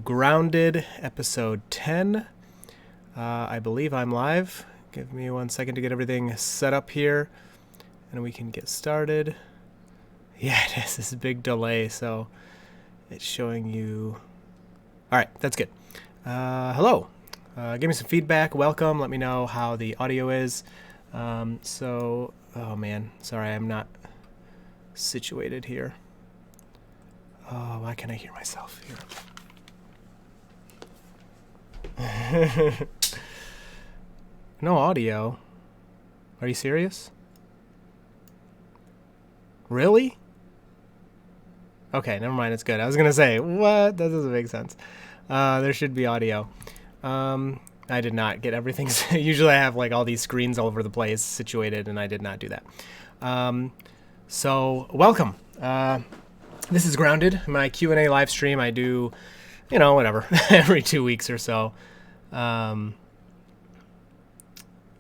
Grounded, episode 10. I believe I'm live. Give me 1 second to get everything set up here, and we can get started. Yeah, it is. This is a big delay, so it's showing you. All right, that's good. Hello. Give me some feedback. Welcome. Let me know how the audio is. Oh man, sorry, I'm not situated here. Oh, why can't I hear myself here? No audio. Are you serious? Really? Okay, never mind. It's good. I was gonna say, what? That doesn't make sense. There should be audio. I did not get everything. Usually I have like all these screens all over the place situated, and I did not do that. So welcome. This is Grounded, my Q&A live stream. I do, whatever, every 2 weeks or so.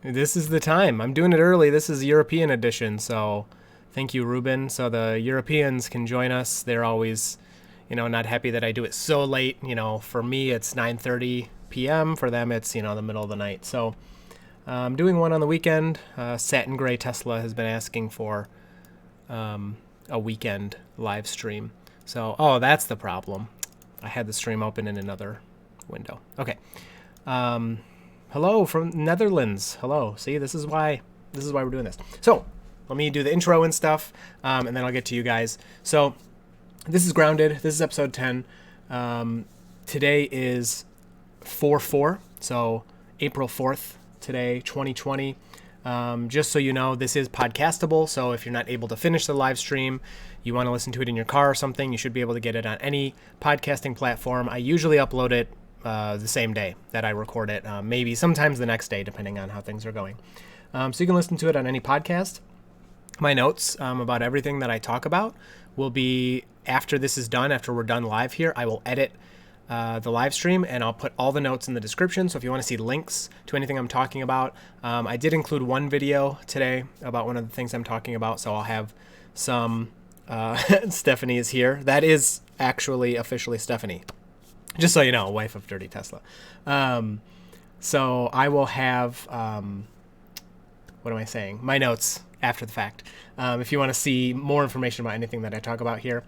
This is the time. I'm doing it early. This is European edition, so thank you, Ruben. So the Europeans can join us. They're always, not happy that I do it so late. For me, it's 9:30 p.m. For them, it's, the middle of the night. So I'm doing one on the weekend. Satin Gray Tesla has been asking for a weekend live stream. So, that's the problem. I had the stream open in another window. Okay. Hello from Netherlands. Hello. See, this is why we're doing this. So let me do the intro and stuff, and then I'll get to you guys. So this is Grounded. This is episode 10. Today is 4/4, so April 4th today, 2020. Just so you know, this is podcastable, so if you're not able to finish the live stream, you want to listen to it in your car or something, you should be you get it on any podcasting platform. I usually upload it the same day that I record it, maybe sometimes the next day, depending on how things are going. So you can listen to it on any podcast. My notes about everything that I talk about will be after this is done, after we're done live here. I will edit the live stream, and I'll put all the notes in the description. So if you want to see links to anything I'm talking about, I did include one video today about one of the things I'm talking about. So I'll have some. Stephanie is here. That is actually officially Stephanie, just so you know, wife of Dirty Tesla. So I will have what am I saying? My notes after the fact. If you want to see more information about anything that I talk about here.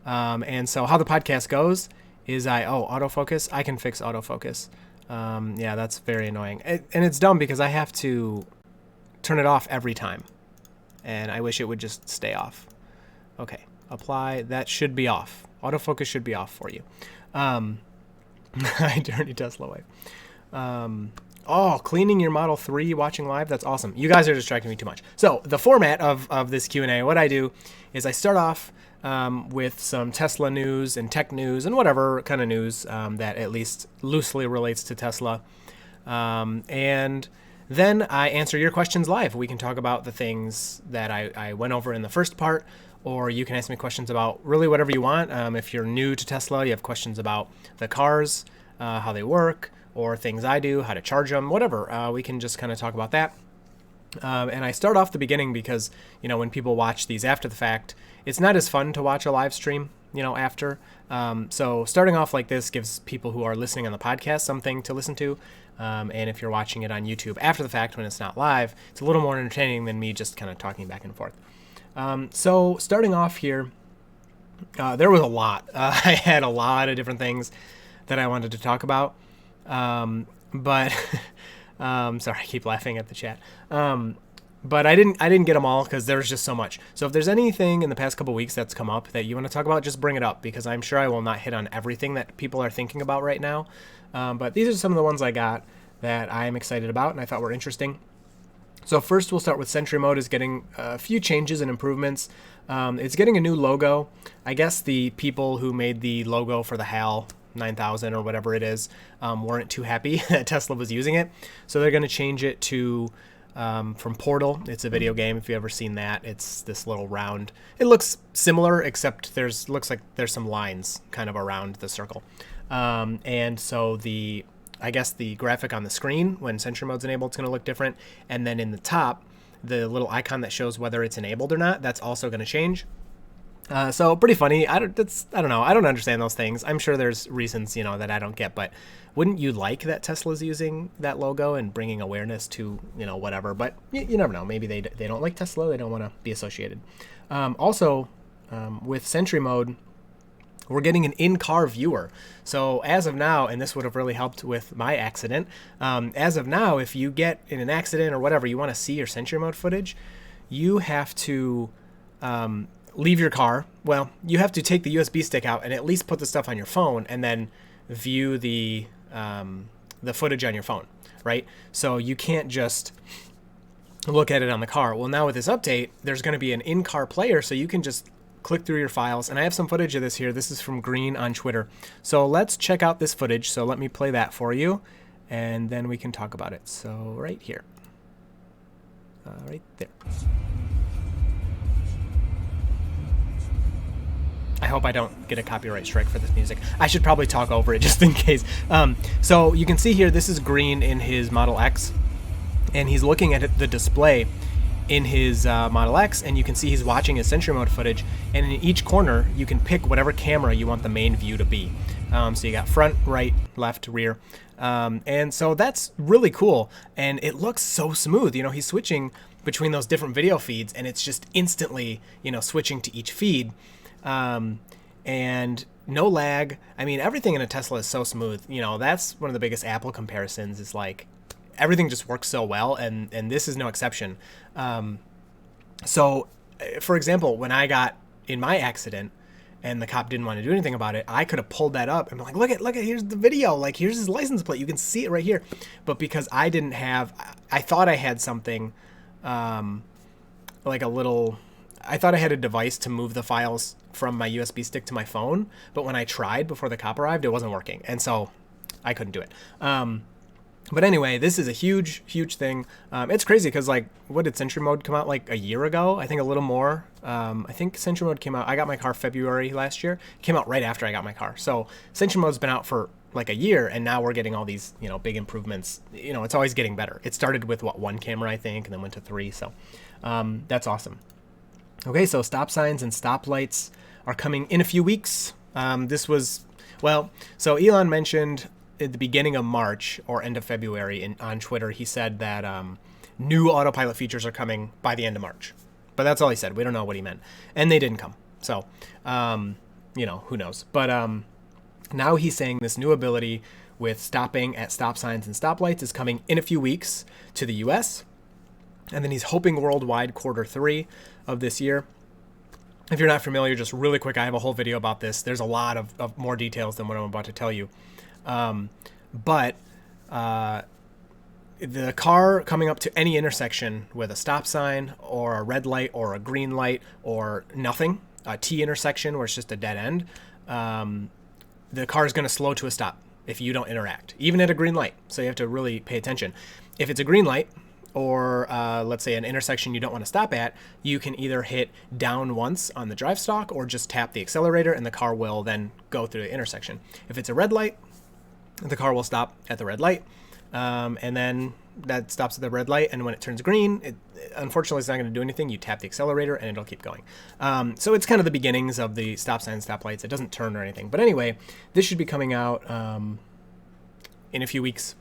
And so how the podcast goes is autofocus. I can fix autofocus. Yeah, that's very annoying. And it's dumb because I have to turn it off every time. And I wish it would just stay off. Okay, apply. That should be off. Autofocus should be off for you. Dirty Tesla wife. Cleaning your Model 3 watching live. That's awesome. You guys are distracting me too much. So the format of this Q&A, what I do is I start off with some Tesla news and tech news and whatever kind of news that at least loosely relates to Tesla. And then I answer your questions live. We can talk about the things that I went over in the first part, or you can ask me questions about really whatever you want. If you're new to Tesla, you have questions about the cars, how they work, or things I do, how to charge them, whatever. We can just kind of talk about that. And I start off the beginning because, when people watch these after the fact, it's not as fun to watch a live stream, after. So starting off like this gives people who are listening on the podcast something to listen to. And if you're watching it on YouTube after the fact when it's not live, it's a little more entertaining than me just kind of talking back and forth. So starting off here, there was a lot. I had a lot of different things that I wanted to talk about. But sorry, I keep laughing at the chat. But I didn't get them all because there's just so much. So if there's anything in the past couple weeks that's come up that you want to talk about, just bring it up, because I'm sure I will not hit on everything that people are thinking about right now. But these are some of the ones I got that I'm excited about and I thought were interesting. So first we'll start with Sentry mode is getting a few changes and improvements. It's getting a new logo. I guess the people who made the logo for the HAL 9000 or whatever it is weren't too happy that Tesla was using it. So they're going to change it to from Portal. It's a video game. If you've ever seen that, it's this little round. It looks similar, except looks like there's some lines kind of around the circle. And so I guess the graphic on the screen when Sentry mode's enabled, it's going to look different. And then in the top, the little icon that shows whether it's enabled or not, that's also going to change. So pretty funny. I don't know. I don't understand those things. I'm sure there's reasons, that I don't get, but wouldn't you like that Tesla's using that logo and bringing awareness to, whatever, but you never know. Maybe they don't like Tesla. They don't want to be associated. Also, with Sentry mode, we're getting an in-car viewer. So as of now, and this would have really helped with my accident, as of now, if you get in an accident or whatever, you want to see your Sentry mode footage, you have to leave your car. Well, you have to take the USB stick out and at least put the stuff on your phone and then view the footage on your phone, right? So you can't just look at it on the car. Well, now with this update, there's going to be an in-car player, so you can just click through your files. And I have some footage of this here. This is from Green on Twitter. So let's check out this footage. So let me play that for you, and then we can talk about it. So right here. Right there. I hope I don't get a copyright strike for this music. I should probably talk over it just in case. So you can see here, this is Green in his Model X, and he's looking at the display in his Model X, and you can see he's watching his Sentry mode footage, and in each corner you can pick whatever camera you want the main view to be. So you got front, right, left, rear, and so that's really cool, and it looks so smooth. He's switching between those different video feeds, and it's just instantly, switching to each feed. And no lag. I mean, everything in a Tesla is so smooth. That's one of the biggest Apple comparisons, is like everything just works so well, and this is no exception. So for example, when I got in my accident and the cop didn't want to do anything about it, I could have pulled that up and been like, look at, here's the video. Like, here's his license plate. You can see it right here. But because I thought I had something, like I thought I had a device to move the files from my USB stick to my phone, but when I tried before the cop arrived, it wasn't working, and so I couldn't do it. But anyway, this is a huge thing. It's crazy because, like, what did Sentry mode come out like a year ago? I think a little more. I think Sentry mode came out, I got my car February last year. It came out right after I got my car. So Sentry mode's been out for like a year, and now we're getting all these, big improvements. It's always getting better. It started with one camera, I think, and then went to 3. So that's awesome. Okay, so stop signs and stoplights are coming in a few weeks. So Elon mentioned at the beginning of March or end of February on Twitter, he said that new Autopilot features are coming by the end of March. But that's all he said. We don't know what he meant. And they didn't come. So, who knows. But now he's saying this new ability with stopping at stop signs and stoplights is coming in a few weeks to the US. And then he's hoping worldwide Q3 of this year. If you're not familiar, just really quick, I have a whole video about this. There's a lot of more details than what I'm about to tell you. But the car coming up to any intersection with a stop sign or a red light or a green light or nothing, a T intersection where it's just a dead end, the car is going to slow to a stop if you don't interact, even at a green light. So you have to really pay attention. If it's a green light, or let's say an intersection you don't want to stop at, you can either hit down once on the drive stalk or just tap the accelerator and the car will then go through the intersection. If it's a red light, the car will stop at the red light, and then that stops at the red light, and when it turns green, unfortunately it's not going to do anything. You tap the accelerator and it'll keep going. So it's kind of the beginnings of the stop signs, stoplights. It doesn't turn or anything. But anyway, this should be coming out in a few weeks.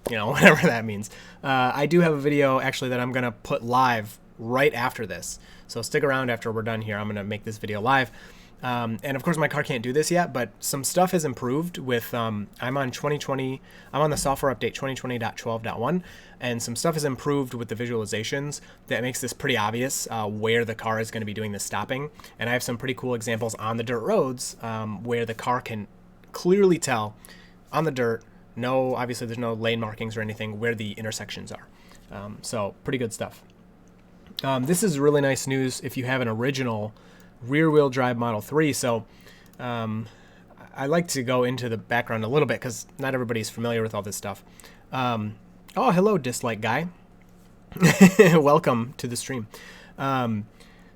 Whatever that means. I do have a video actually that I'm going to put live right after this. So stick around after we're done here. I'm going to make this video live. And of course my car can't do this yet, but some stuff has improved with, I'm on the software update 2020.12.1, and some stuff has improved with the visualizations that makes this pretty obvious where the car is going to be doing the stopping. And I have some pretty cool examples on the dirt roads where the car can clearly tell on the dirt, obviously there's no lane markings or anything, where the intersections are. So pretty good stuff. This is really nice news if you have an original rear-wheel drive Model 3. So I like to go into the background a little bit because not everybody's familiar with all this stuff. Oh, hello, dislike guy. Welcome to the stream.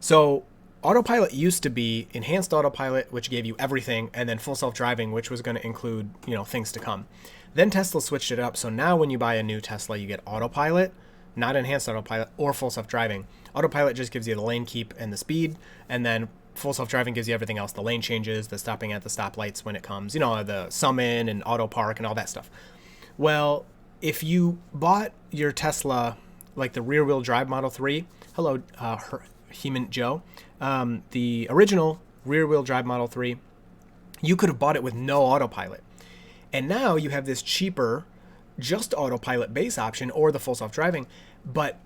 So Autopilot used to be Enhanced Autopilot, which gave you everything, and then Full Self-Driving, which was going to include, things to come. Then Tesla switched it up, so now when you buy a new Tesla, you get Autopilot, not Enhanced Autopilot, or Full Self-Driving. Autopilot just gives you the lane keep and the speed, and then full self-driving gives you everything else, the lane changes, the stopping at the stoplights when it comes, the summon and auto park and all that stuff. Well, if you bought your Tesla, like the rear wheel drive Model 3, hello, Heman Joe, the original rear wheel drive Model 3, you could have bought it with no autopilot. And now you have this cheaper, just autopilot base option or the full self-driving, but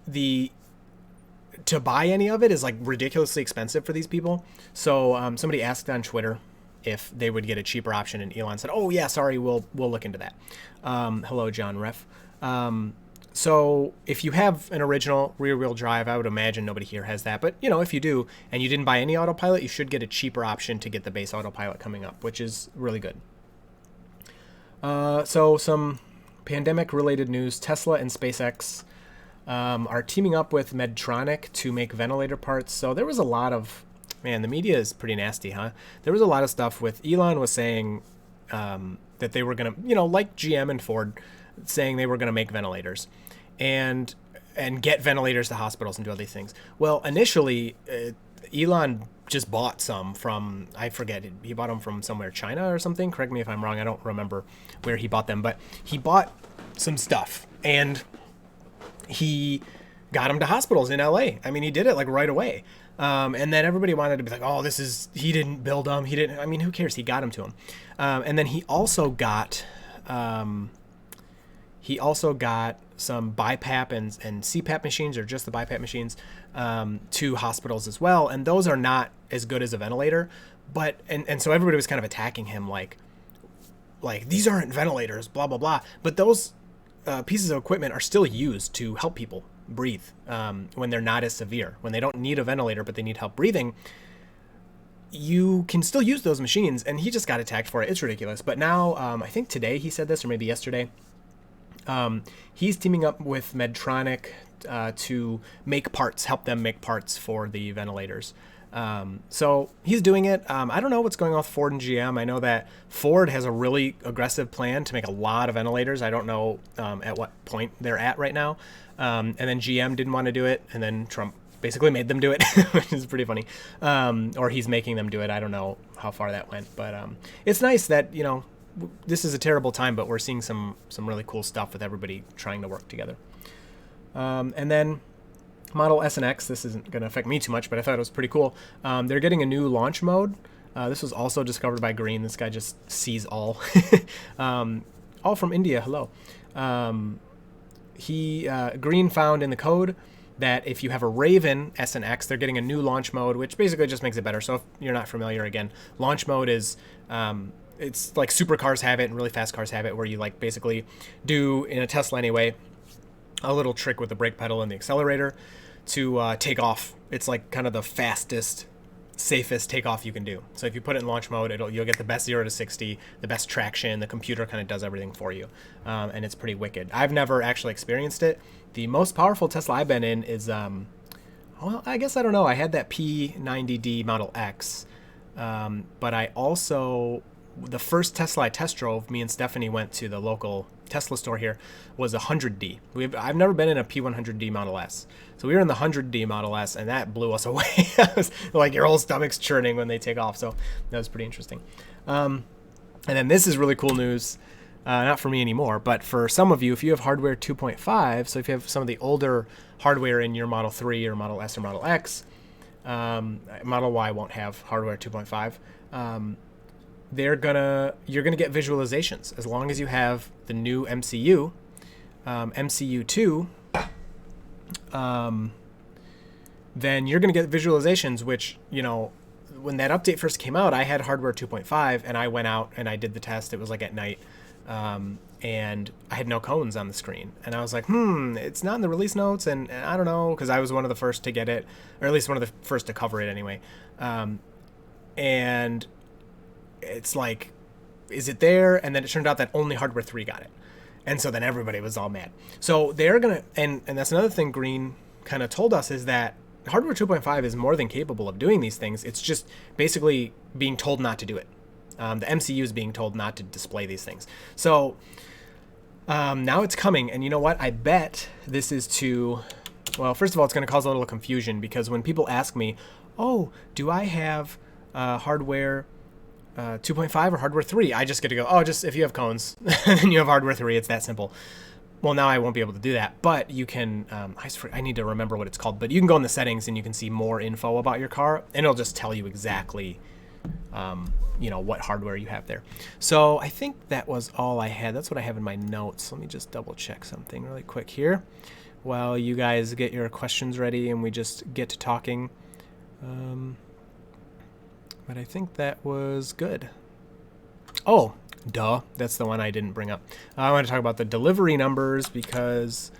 to buy any of it is like ridiculously expensive for these people. So somebody asked on Twitter if they would get a cheaper option, and Elon said, "Oh yeah, sorry, we'll look into that." Hello, John Ref. So if you have an original rear-wheel drive, I would imagine nobody here has that. But if you do and you didn't buy any autopilot, you should get a cheaper option to get the base autopilot coming up, which is really good. So some pandemic-related news: Tesla and SpaceX are teaming up with Medtronic to make ventilator parts. So there was a lot of, the media is pretty nasty, huh? There was a lot of stuff with Elon was saying that they were going to, like GM and Ford, saying they were going to make ventilators and get ventilators to hospitals and do all these things. Well, initially, Elon just bought some from, I forget, he bought them from somewhere, China or something. Correct me if I'm wrong. I don't remember where he bought them, but he bought some stuff and he got them to hospitals in LA. I mean, he did it like right away. And then everybody wanted to be like, oh, he didn't build them. Who cares? He got them to him. And then he also got some BiPAP and CPAP machines, or just the BiPAP machines, to hospitals as well. And those are not as good as a ventilator. But, and so everybody was kind of attacking him like these aren't ventilators, blah, blah, blah. But those pieces of equipment are still used to help people breathe when they're not as severe, when they don't need a ventilator, but they need help breathing. You can still use those machines, and he just got attacked for it. It's ridiculous. But now, I think today he said this, or maybe yesterday, he's teaming up with Medtronic to make parts, help them make parts for the ventilators. So he's doing it. I don't know what's going on with Ford and GM. I know that Ford has a really aggressive plan to make a lot of ventilators. I don't know at what point they're at right now. And then GM didn't want to do it, and then Trump basically made them do it, which is pretty funny. Or he's making them do it. I don't know how far that went, but it's nice that, this is a terrible time, but we're seeing some really cool stuff with everybody trying to work together. And then Model S and X, this isn't going to affect me too much, but I thought it was pretty cool. They're getting a new launch mode. This was also discovered by Green. This guy just sees all. All from India, hello. Green found in the code that if you have a Raven S and X, they're getting a new launch mode, which basically just makes it better. So if you're not familiar, again, launch mode is, it's like supercars have it and really fast cars have it, where you like basically do, in a Tesla anyway, a little trick with the brake pedal and the accelerator to take off. It's like kind of the fastest, safest takeoff you can do. So if you put it in launch mode, you'll get the best 0 to 60, the best traction. The computer kind of does everything for you, and it's pretty wicked. I've never actually experienced it. The most powerful Tesla I've been in is, well, I guess I don't know. I had that P90D Model X, but I also, the first Tesla I test drove, me and Stephanie went to the local Tesla store here, was a 100D. I've never been in a P100D Model S. So we were in the 100D Model S, and that blew us away. It was like your whole stomach's churning when they take off. So that was pretty interesting. And then this is really cool news. Not for me anymore, but for some of you, if you have hardware 2.5, so if you have some of the older hardware in your Model 3 or Model S or Model X, Model Y won't have hardware 2.5. You're gonna get visualizations as long as you have the new MCU, MCU2. Then you're gonna get visualizations, which, when that update first came out, I had hardware 2.5, and I went out and I did the test. It was like at night, and I had no cones on the screen, and I was like, it's not in the release notes, and I don't know, because I was one of the first to get it, or at least one of the first to cover it anyway, and it's like, is it there? And then it turned out that only hardware 3 got it. And so then everybody was all mad. So they're going to, and that's another thing Green kind of told us, is that hardware 2.5 is more than capable of doing these things. It's just basically being told not to do it. The MCU is being told not to display these things. So now it's coming. And you know what? I bet this is to, well, first of all, it's going to cause a little confusion, because when people ask me, oh, do I have hardware 2.5 or hardware 3? I just get to go, oh, just if you have cones, then you have hardware 3. It's that simple. Well, now I won't be able to do that, but you can, I need to remember what it's called, but you can go in the settings and you can see more info about your car, and it'll just tell you exactly, what hardware you have there. So I think that was all I had. That's what I have in my notes. Let me just double check something really quick here while you guys get your questions ready and we just get to talking. But I think that was good. Oh, duh. That's the one I didn't bring up. I want to talk about the delivery numbers because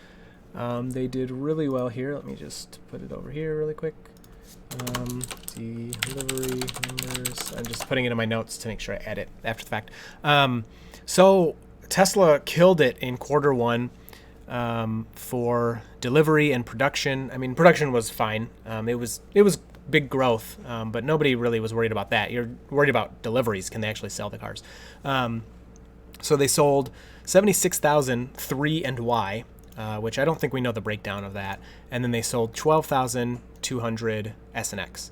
they did really well here. Let me just put it over here really quick. Delivery numbers. I'm just putting it in my notes to make sure I add it after the fact. So Tesla killed it in Q1 for delivery and production. I mean, production was fine. It was big growth, but nobody really was worried about that. You're worried about deliveries. Can they actually sell the cars? So they sold 76,000 3 and Y, which I don't think we know the breakdown of that. And then they sold 12,200 S and X,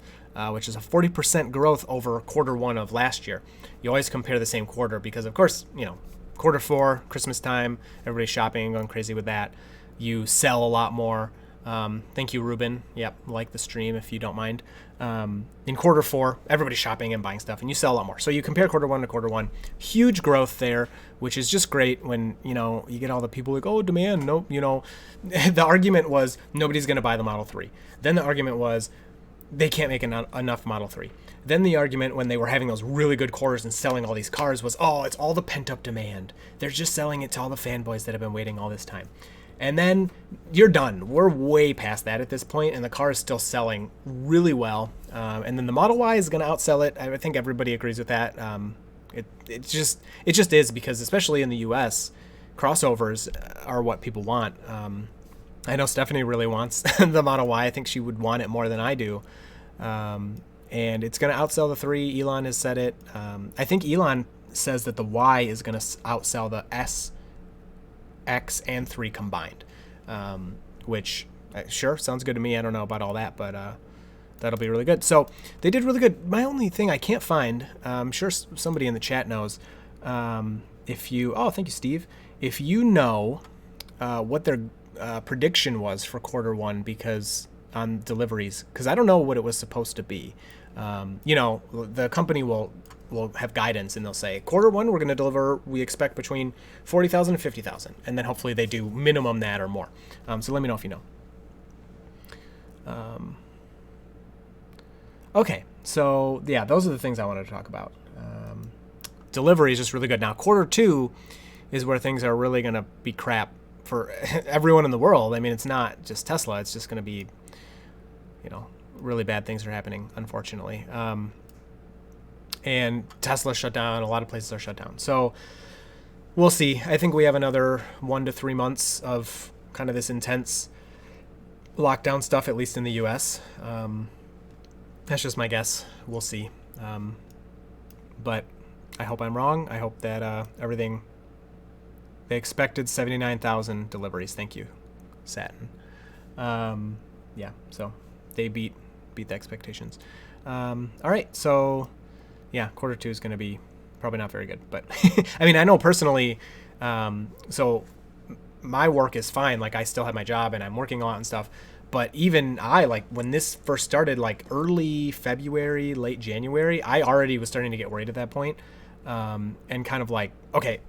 which is a 40% growth over Q1 of last year. You always compare the same quarter because, of course, Q4, Christmas time, everybody's shopping, going crazy with that. You sell a lot more. Thank you, Ruben. Yep, like the stream if you don't mind. In Q4, everybody's shopping and buying stuff, and you sell a lot more. So you compare Q1 to Q1, huge growth there, which is just great when, you get all the people like, oh, demand, nope, The argument was nobody's going to buy the Model 3. Then the argument was they can't make enough Model 3. Then the argument when they were having those really good quarters and selling all these cars was, oh, it's all the pent-up demand. They're just selling it to all the fanboys that have been waiting all this time. And then you're done. We're way past that at this point, and the car is still selling really well. And then the Model Y is going to outsell it. I think everybody agrees with that. It just is because, especially in the U.S., crossovers are what people want. I know Stephanie really wants the Model Y. I think she would want it more than I do. And it's going to outsell the 3. Elon has said it. I think Elon says that the Y is going to outsell the S, X, and 3 combined, which sure sounds good to me. I don't know about all that, but that'll be really good. So they did really good. My only thing I can't find, I'm sure somebody in the chat knows, thank you, Steve. If you know what their prediction was for Q1 because on deliveries, because I don't know what it was supposed to be. The company will have guidance and they'll say Q1 we're going to deliver, we expect between 40,000 and 50,000, and then hopefully they do minimum that or more. So let me know if you know. Okay, so yeah, those are the things I wanted to talk about. Delivery is just really good. Now Q2 is where things are really going to be crap for everyone in the world. I mean, it's not just Tesla, it's just going to be, really bad things are happening, unfortunately. And Tesla shut down. A lot of places are shut down. So we'll see. I think we have another 1 to 3 months of kind of this intense lockdown stuff, at least in the U.S. That's just my guess. We'll see. But I hope I'm wrong. I hope that everything... They expected 79,000 deliveries. Thank you, Satin. Yeah, so they beat the expectations. All right, so yeah, Q2 is going to be probably not very good, but I mean, I know personally, so my work is fine. Like I still have my job and I'm working a lot and stuff, but even when this first started, like early February, late January, I already was starting to get worried at that point, and kind of like, okay,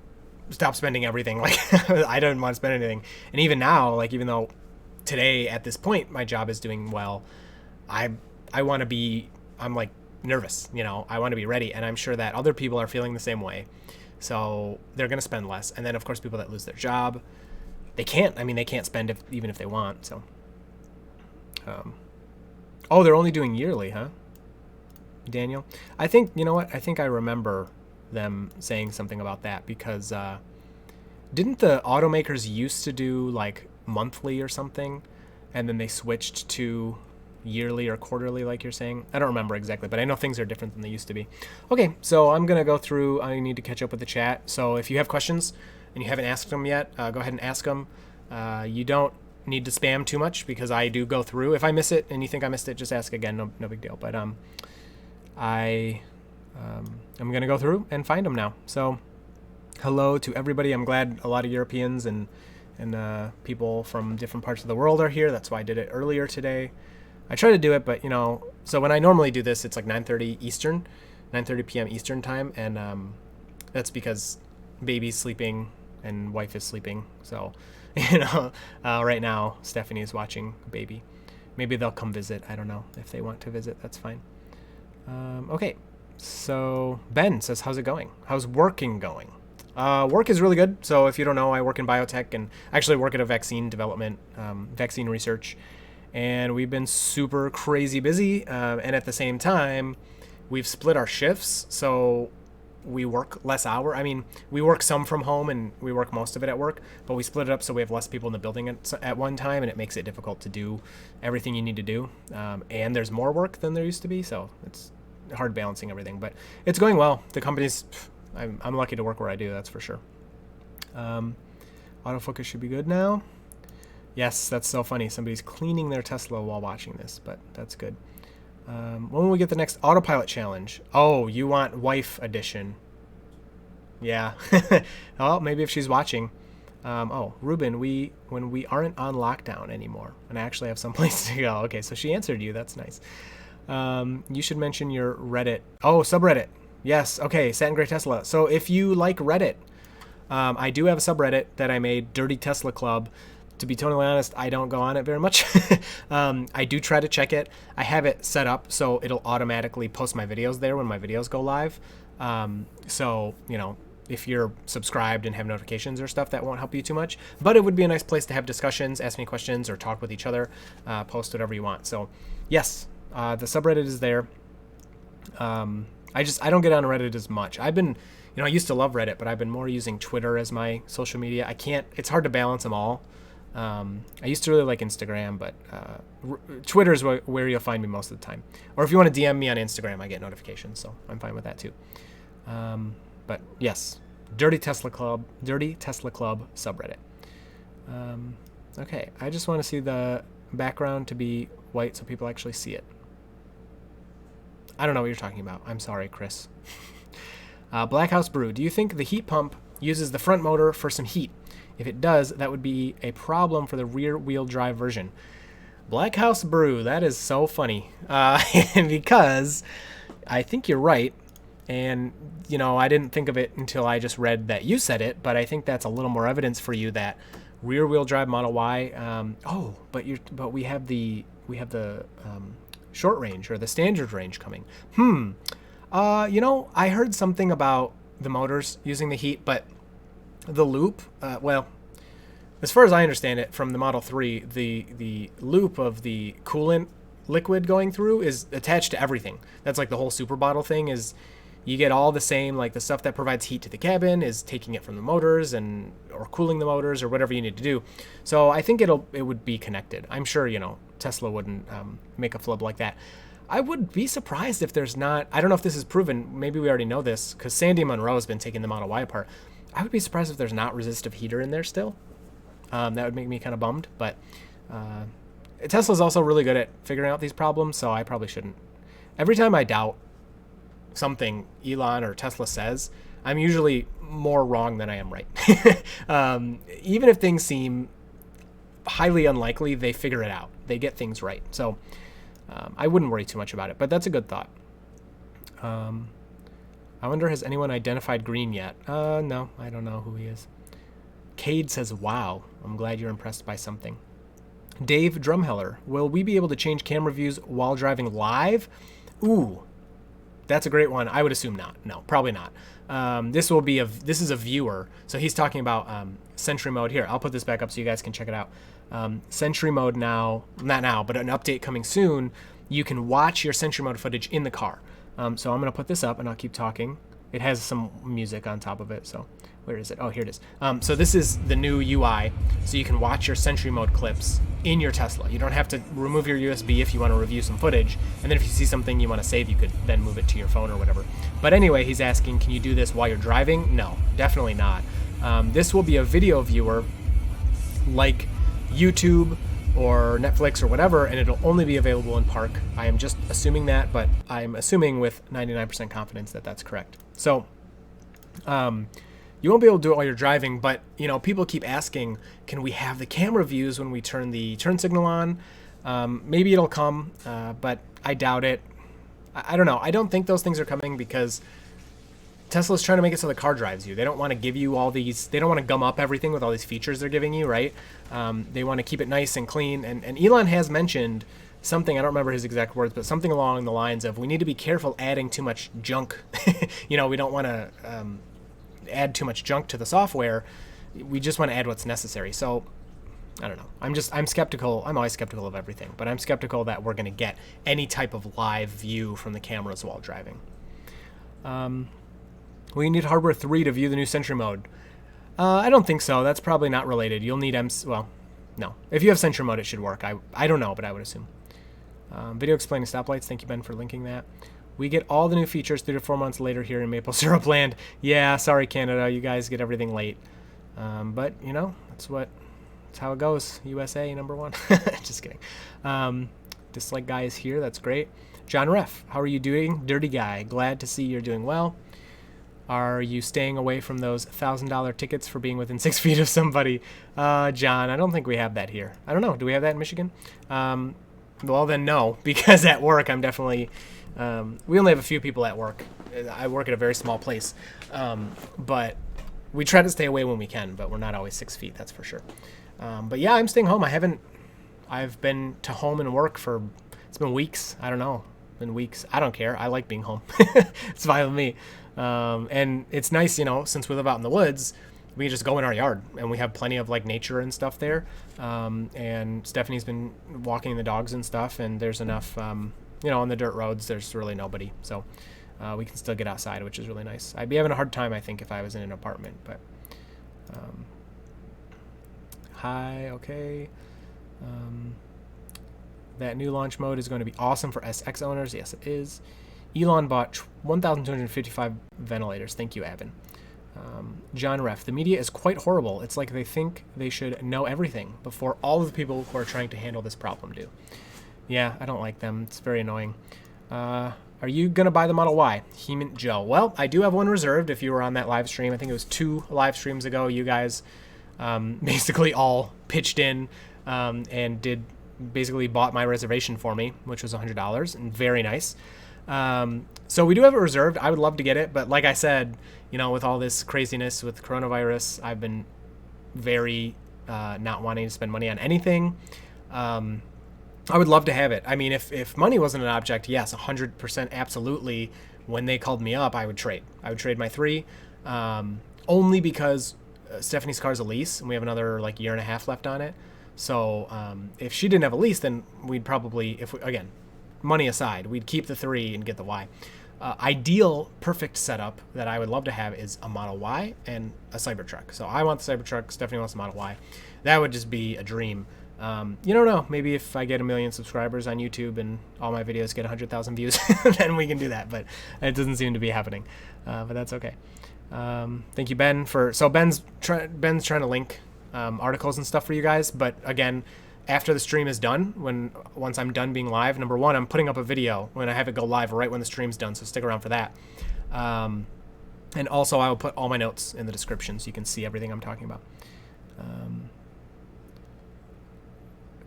stop spending everything. Like I don't want to spend anything. And even now, like, even though today at this point, my job is doing well, I want to be, I'm like nervous, I want to be ready. And I'm sure that other people are feeling the same way. So they're going to spend less. And then of course, people that lose their job, they can't spend even if they want. So, they're only doing yearly, huh? Daniel, I think, I think I remember them saying something about that because, didn't the automakers used to do like monthly or something, and then they switched to yearly or quarterly, like you're saying? I don't remember exactly, but I know things are different than they used to be. Okay, so I'm gonna go through. I need to catch up with the chat. So if you have questions and you haven't asked them yet, go ahead and ask them. You don't need to spam too much because I do go through. If I miss it and you think I missed it, just ask again. No big deal. But I'm gonna go through and find them now. So hello to everybody. I'm glad a lot of Europeans and people from different parts of the world are here. That's why I did it earlier today. I try to do it, but so when I normally do this, it's like 9:30 Eastern, 9:30 p.m. Eastern time, and that's because baby's sleeping and wife is sleeping. So, right now Stephanie is watching baby. Maybe they'll come visit. I don't know if they want to visit. That's fine. Okay, so Ben says, "How's it going? How's working going?" Work is really good. So if you don't know, I work in biotech and actually work at a vaccine development, vaccine research. And we've been super crazy busy. And at the same time, we've split our shifts. So we work less hour. I mean, we work some from home and we work most of it at work, but we split it up so we have less people in the building at one time, and it makes it difficult to do everything you need to do. And there's more work than there used to be. So it's hard balancing everything, but it's going well. The company's, I'm lucky to work where I do, that's for sure. Autofocus should be good now. Yes, that's so funny. Somebody's cleaning their Tesla while watching this, but that's good. When will we get the next Autopilot challenge? Oh, you want wife edition. Yeah. Well, maybe if she's watching. Ruben, when we aren't on lockdown anymore, and I actually have someplace to go. Okay, so she answered you. That's nice. You should mention your Reddit. Oh, subreddit. Yes. Okay, Satin Gray Tesla. So if you like Reddit, I do have a subreddit that I made, Dirty Tesla Club. To be totally honest, I don't go on it very much. I do try to check it. I have it set up so it'll automatically post my videos there when my videos go live. So, if you're subscribed and have notifications or stuff, that won't help you too much. But it would be a nice place to have discussions, ask me questions, or talk with each other, post whatever you want. So, yes, the subreddit is there. I don't get on Reddit as much. I've been, I used to love Reddit, but I've been more using Twitter as my social media. It's hard to balance them all. I used to really like Instagram, but Twitter is where you'll find me most of the time. Or if you want to DM me on Instagram, I get notifications, so I'm fine with that too. But yes, Dirty Tesla Club subreddit. Okay, I just want to see the background to be white so people actually see it. I don't know what you're talking about. I'm sorry, Chris. Black House Brew, do you think the heat pump uses the front motor for some heat? If it does, that would be a problem for the rear-wheel drive version. Black House Brew, that is so funny. Because I think you're right. And, I didn't think of it until I just read that you said it, but I think that's a little more evidence for you that rear-wheel drive Model Y. But we have the short range or the standard range coming. I heard something about the motors using the heat, but the loop, as far as I understand it from the Model 3, the loop of the coolant liquid going through is attached to everything. That's like the whole super bottle thing is you get all the same, like the stuff that provides heat to the cabin is taking it from the motors or cooling the motors or whatever you need to do. So I think it would be connected. I'm sure, Tesla wouldn't make a flub like that. I would be surprised if there's not, I don't know if this is proven, maybe we already know this, because Sandy Munro has been taking the Model Y apart. I would be surprised if there's not resistive heater in there still. That would make me kind of bummed, but Tesla's also really good at figuring out these problems, so I probably shouldn't. Every time I doubt something Elon or Tesla says, I'm usually more wrong than I am right. Even if things seem highly unlikely, they figure it out. They get things right. So I wouldn't worry too much about it, but that's a good thought. I wonder, has anyone identified Green yet? No, I don't know who he is. Cade says, wow, I'm glad you're impressed by something. Dave Drumheller, will we be able to change camera views while driving live? Ooh, that's a great one. I would assume not. No, probably not. This is a viewer. So he's talking about Sentry mode. Here, I'll put this back up so you guys can check it out. Sentry mode now, not now, but an update coming soon. You can watch your Sentry mode footage in the car. So I'm going to put this up and I'll keep talking. It has some music on top of it. So where is it? Oh, here it is. So this is the new UI. So you can watch your Sentry mode clips in your Tesla. You don't have to remove your USB if you want to review some footage. And then if you see something you want to save, you could then move it to your phone or whatever. But anyway, he's asking, can you do this while you're driving? No, definitely not. This will be a video viewer like YouTube or Netflix or whatever, and it'll only be available in park. I am just assuming that, but I'm assuming with 99% confidence that that's correct. So you won't be able to do it while you're driving, but people keep asking, can we have the camera views when we turn the turn signal on? Maybe it'll come, but I doubt it. I don't know. I don't think those things are coming because Tesla's trying to make it so the car drives you. They don't want to give you all these, they don't want to gum up everything with all these features they're giving you, right? They want to keep it nice and clean. And Elon has mentioned something, I don't remember his exact words, but something along the lines of, we need to be careful adding too much junk. We don't want to add too much junk to the software. We just want to add what's necessary. So I don't know. I'm skeptical. I'm always skeptical of everything, but I'm skeptical that we're going to get any type of live view from the cameras while driving. We need hardware 3 to view the new Sentry mode. I don't think so. That's probably not related. You'll need well, no. If you have Sentry mode, it should work. I don't know, but I would assume. Video explaining stoplights. Thank you, Ben, for linking that. We get all the new features 3 to 4 months later here in Maple Syrup Land. Yeah, sorry, Canada. You guys get everything late. But, that's how it goes. USA, #1. Just kidding. Dislike guy is here. That's great. John Ref, how are you doing? Dirty guy. Glad to see you're doing well. Are you staying away from those $1,000 tickets for being within 6 feet of somebody? John, I don't think we have that here. I don't know. Do we have that in Michigan? Well, then no, because at work I'm definitely... we only have a few people at work. I work at a very small place. But we try to stay away when we can, but we're not always 6 feet, that's for sure. But yeah, I'm staying home. I've been to home and work for... It's been weeks. I don't know. Been weeks. I don't care. I like being home. It's fine with me. And it's nice, since we live out in the woods, we can just go in our yard and we have plenty of nature and stuff there. And Stephanie's been walking the dogs and stuff, and there's enough, on the dirt roads, there's really nobody. So we can still get outside, which is really nice. I'd be having a hard time, I think, if I was in an apartment, but hi, okay. That new launch mode is going to be awesome for SX owners. Yes, it is. Elon bought 1,255 ventilators. Thank you, Avin. John Ref, the media is quite horrible. It's like they think they should know everything before all of the people who are trying to handle this problem do. Yeah, I don't like them. It's very annoying. Are you going to buy the Model Y? Heman Joe. Well, I do have one reserved if you were on that live stream. I think it was 2 live streams ago. You guys basically all pitched in and basically bought my reservation for me, which was $100, and very nice. So we do have it reserved. I would love to get it, but like I said, with all this craziness with coronavirus, I've been very not wanting to spend money on anything. I would love to have it. I mean, if money wasn't an object, yes, 100% absolutely. When they called me up, I would trade. I would trade my 3, only because Stephanie's car is a lease, and we have another year and a half left on it. So if she didn't have a lease, then we'd probably, again, money aside, we'd keep the 3 and get the Y. Ideal, perfect setup that I would love to have is a Model Y and a Cybertruck. So I want the Cybertruck, Stephanie wants the Model Y. That would just be a dream. You don't know, maybe if I get 1 million subscribers on YouTube and all my videos get 100,000 views, then we can do that, but it doesn't seem to be happening. But that's okay. Thank you, Ben, Ben's trying to link articles and stuff for you guys, but again, after the stream is done, once I'm done being live, #1, I'm putting up a video when I have it go live right when the stream's done, so stick around for that. And also I will put all my notes in the description so you can see everything I'm talking about.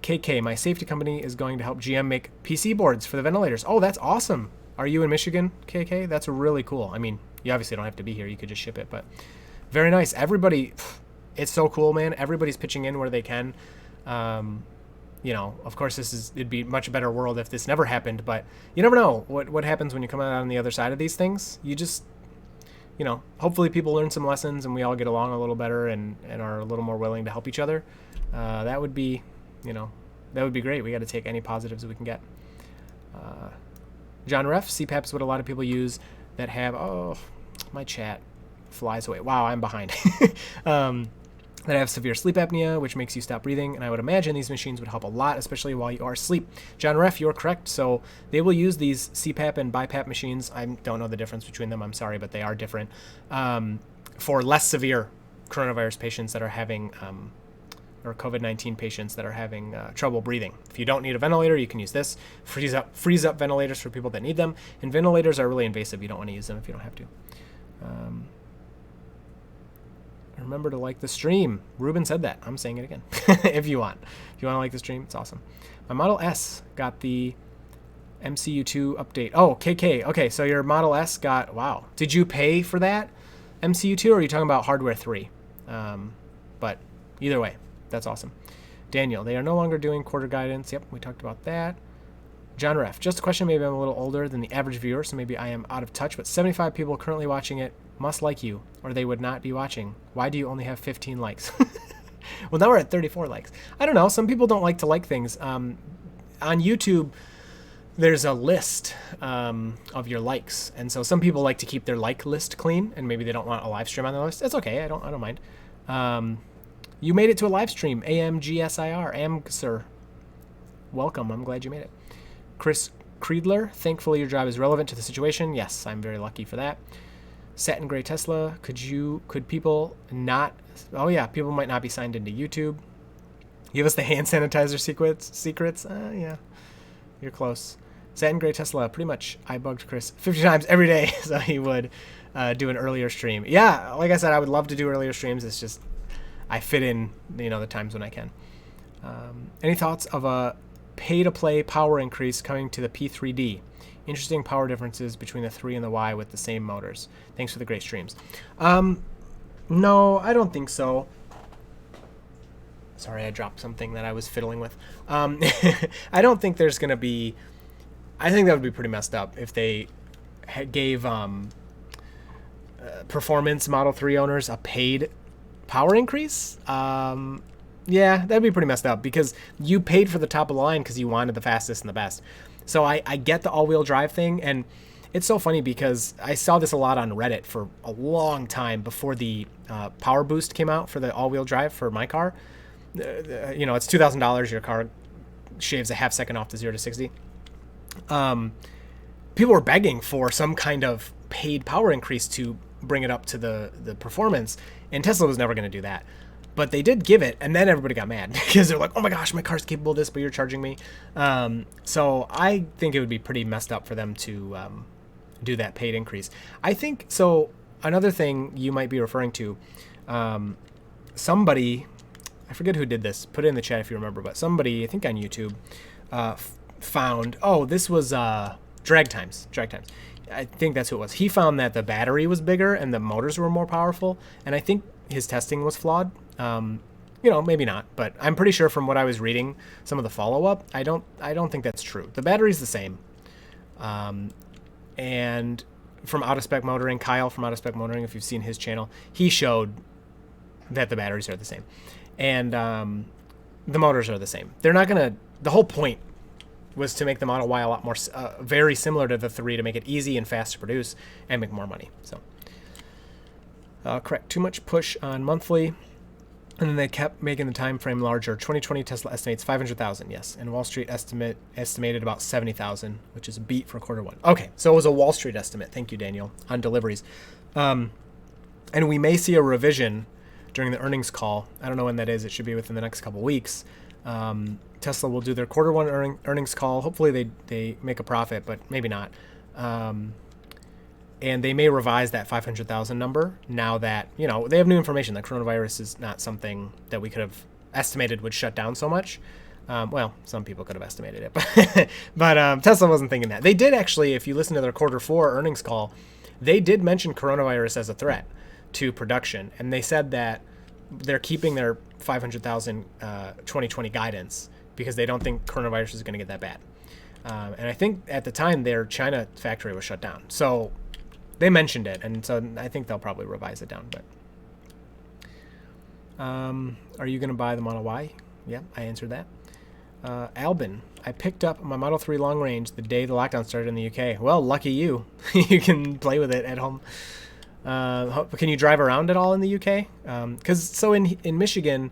Kike, my safety company, is going to help GM make PC boards for the ventilators. Oh, that's awesome. Are you in Michigan, KK? That's really cool. I mean, you obviously don't have to be here. You could just ship it, but very nice. Everybody, it's so cool, man. Everybody's pitching in where they can. Of course, it'd be a much better world if this never happened, but you never know what happens when you come out on the other side of these things. You just, hopefully people learn some lessons and we all get along a little better and are a little more willing to help each other. That would be, that would be great. We got to take any positives we can get. John Ref, CPAP is what a lot of people use that have, oh, my chat flies away. Wow, I'm behind. That have severe sleep apnea, which makes you stop breathing, and I would imagine these machines would help a lot, especially while you are asleep. John Ref, you're correct. So they will use these CPAP and BiPAP machines. I don't know the difference between them. I'm sorry, but they are different. For less severe coronavirus patients that are having or COVID-19 patients that are having trouble breathing. If you don't need a ventilator, you can use this. Freeze up ventilators for people that need them. And ventilators are really invasive. You don't want to use them if you don't have to. Remember to like the stream. Ruben said that. I'm saying it again. If you want to like the stream, it's awesome. My Model S got the MCU2 update. Oh, Kike. Okay, so your Model S got, wow. Did you pay for that MCU2, or are you talking about hardware 3? But either way, that's awesome. Daniel, they are no longer doing quarter guidance. Yep, we talked about that. John Ref, just a question. Maybe I'm a little older than the average viewer, so maybe I am out of touch, but 75 people currently watching it must like you, or they would not be watching. Why do you only have 15 likes? Well, now we're at 34 likes. I don't know. Some people don't like to like things. On YouTube, there's a list of your likes, and so some people like to keep their like list clean, and maybe they don't want a live stream on their list. That's okay. I don't mind. You made it to a live stream. AMGSIR, AMGSIR. Welcome. I'm glad you made it. Chris Creedler, thankfully your job is relevant to the situation. Yes, I'm very lucky for that. Satin Gray Tesla, could people not, oh yeah, people might not be signed into YouTube. Give us the hand sanitizer secrets. Yeah, you're close. Satin Gray Tesla, pretty much I bugged Chris 50 times every day, so he would do an earlier stream. Yeah, like I said, I would love to do earlier streams. It's just, I fit in, the times when I can. Any thoughts of a pay-to-play power increase coming to the P3D? Interesting power differences between the 3 and the Y with the same motors. Thanks for the great streams. No, I don't think so. Sorry, I dropped something that I was fiddling with. I don't think there's going to be... I think that would be pretty messed up if they gave performance Model 3 owners a paid power increase. Yeah, that'd be pretty messed up because you paid for the top of the line because you wanted the fastest and the best. So I get the all-wheel drive thing, and it's so funny because I saw this a lot on Reddit for a long time before the power boost came out for the all-wheel drive for my car. It's $2,000. Your car shaves a half second off to 0 to 60. People were begging for some kind of paid power increase to bring it up to the performance, and Tesla was never going to do that. But they did give it, and then everybody got mad because they're like, oh my gosh, my car's capable of this, but you're charging me. So I think it would be pretty messed up for them to do that paid increase. I think, so another thing you might be referring to, somebody, I forget who did this, put it in the chat if you remember, but somebody, I think on YouTube, found, this was drag times. I think that's who it was. He found that the battery was bigger and the motors were more powerful, and I think his testing was flawed. Maybe not, but I'm pretty sure from what I was reading, some of the follow-up, I don't think that's true. The battery's the same. And from Out-of-Spec Motoring, Kyle from Out-of-Spec Motoring, if you've seen his channel, he showed that the batteries are the same. And the motors are the same. They're not going to... The whole point was to make the Model Y a lot more... very similar to the 3 to make it easy and fast to produce and make more money. So, correct. Too much push on monthly. And then they kept making the time frame larger. 2020 Tesla estimates 500,000, yes. And Wall Street estimated about 70,000, which is a beat for quarter one. Okay, so it was a Wall Street estimate. Thank you, Daniel, on deliveries. And we may see a revision during the earnings call. I don't know when that is. It should be within the next couple weeks. Tesla will do their quarter one earnings call. Hopefully they make a profit, but maybe not. And they may revise that 500,000 number now that, they have new information that coronavirus is not something that we could have estimated would shut down so much. Some people could have estimated it, but Tesla wasn't thinking that. They did actually, if you listen to their quarter four earnings call, they did mention coronavirus as a threat to production. And they said that they're keeping their 500,000 2020 guidance because they don't think coronavirus is going to get that bad. And I think at the time their China factory was shut down. So they mentioned it, and so I think they'll probably revise it down. But are you going to buy the Model Y? Yeah, I answered that. Albin, I picked up my Model 3 long range the day the lockdown started in the UK. Well, lucky you. You can play with it at home. Can you drive around at all in the UK? Because in Michigan,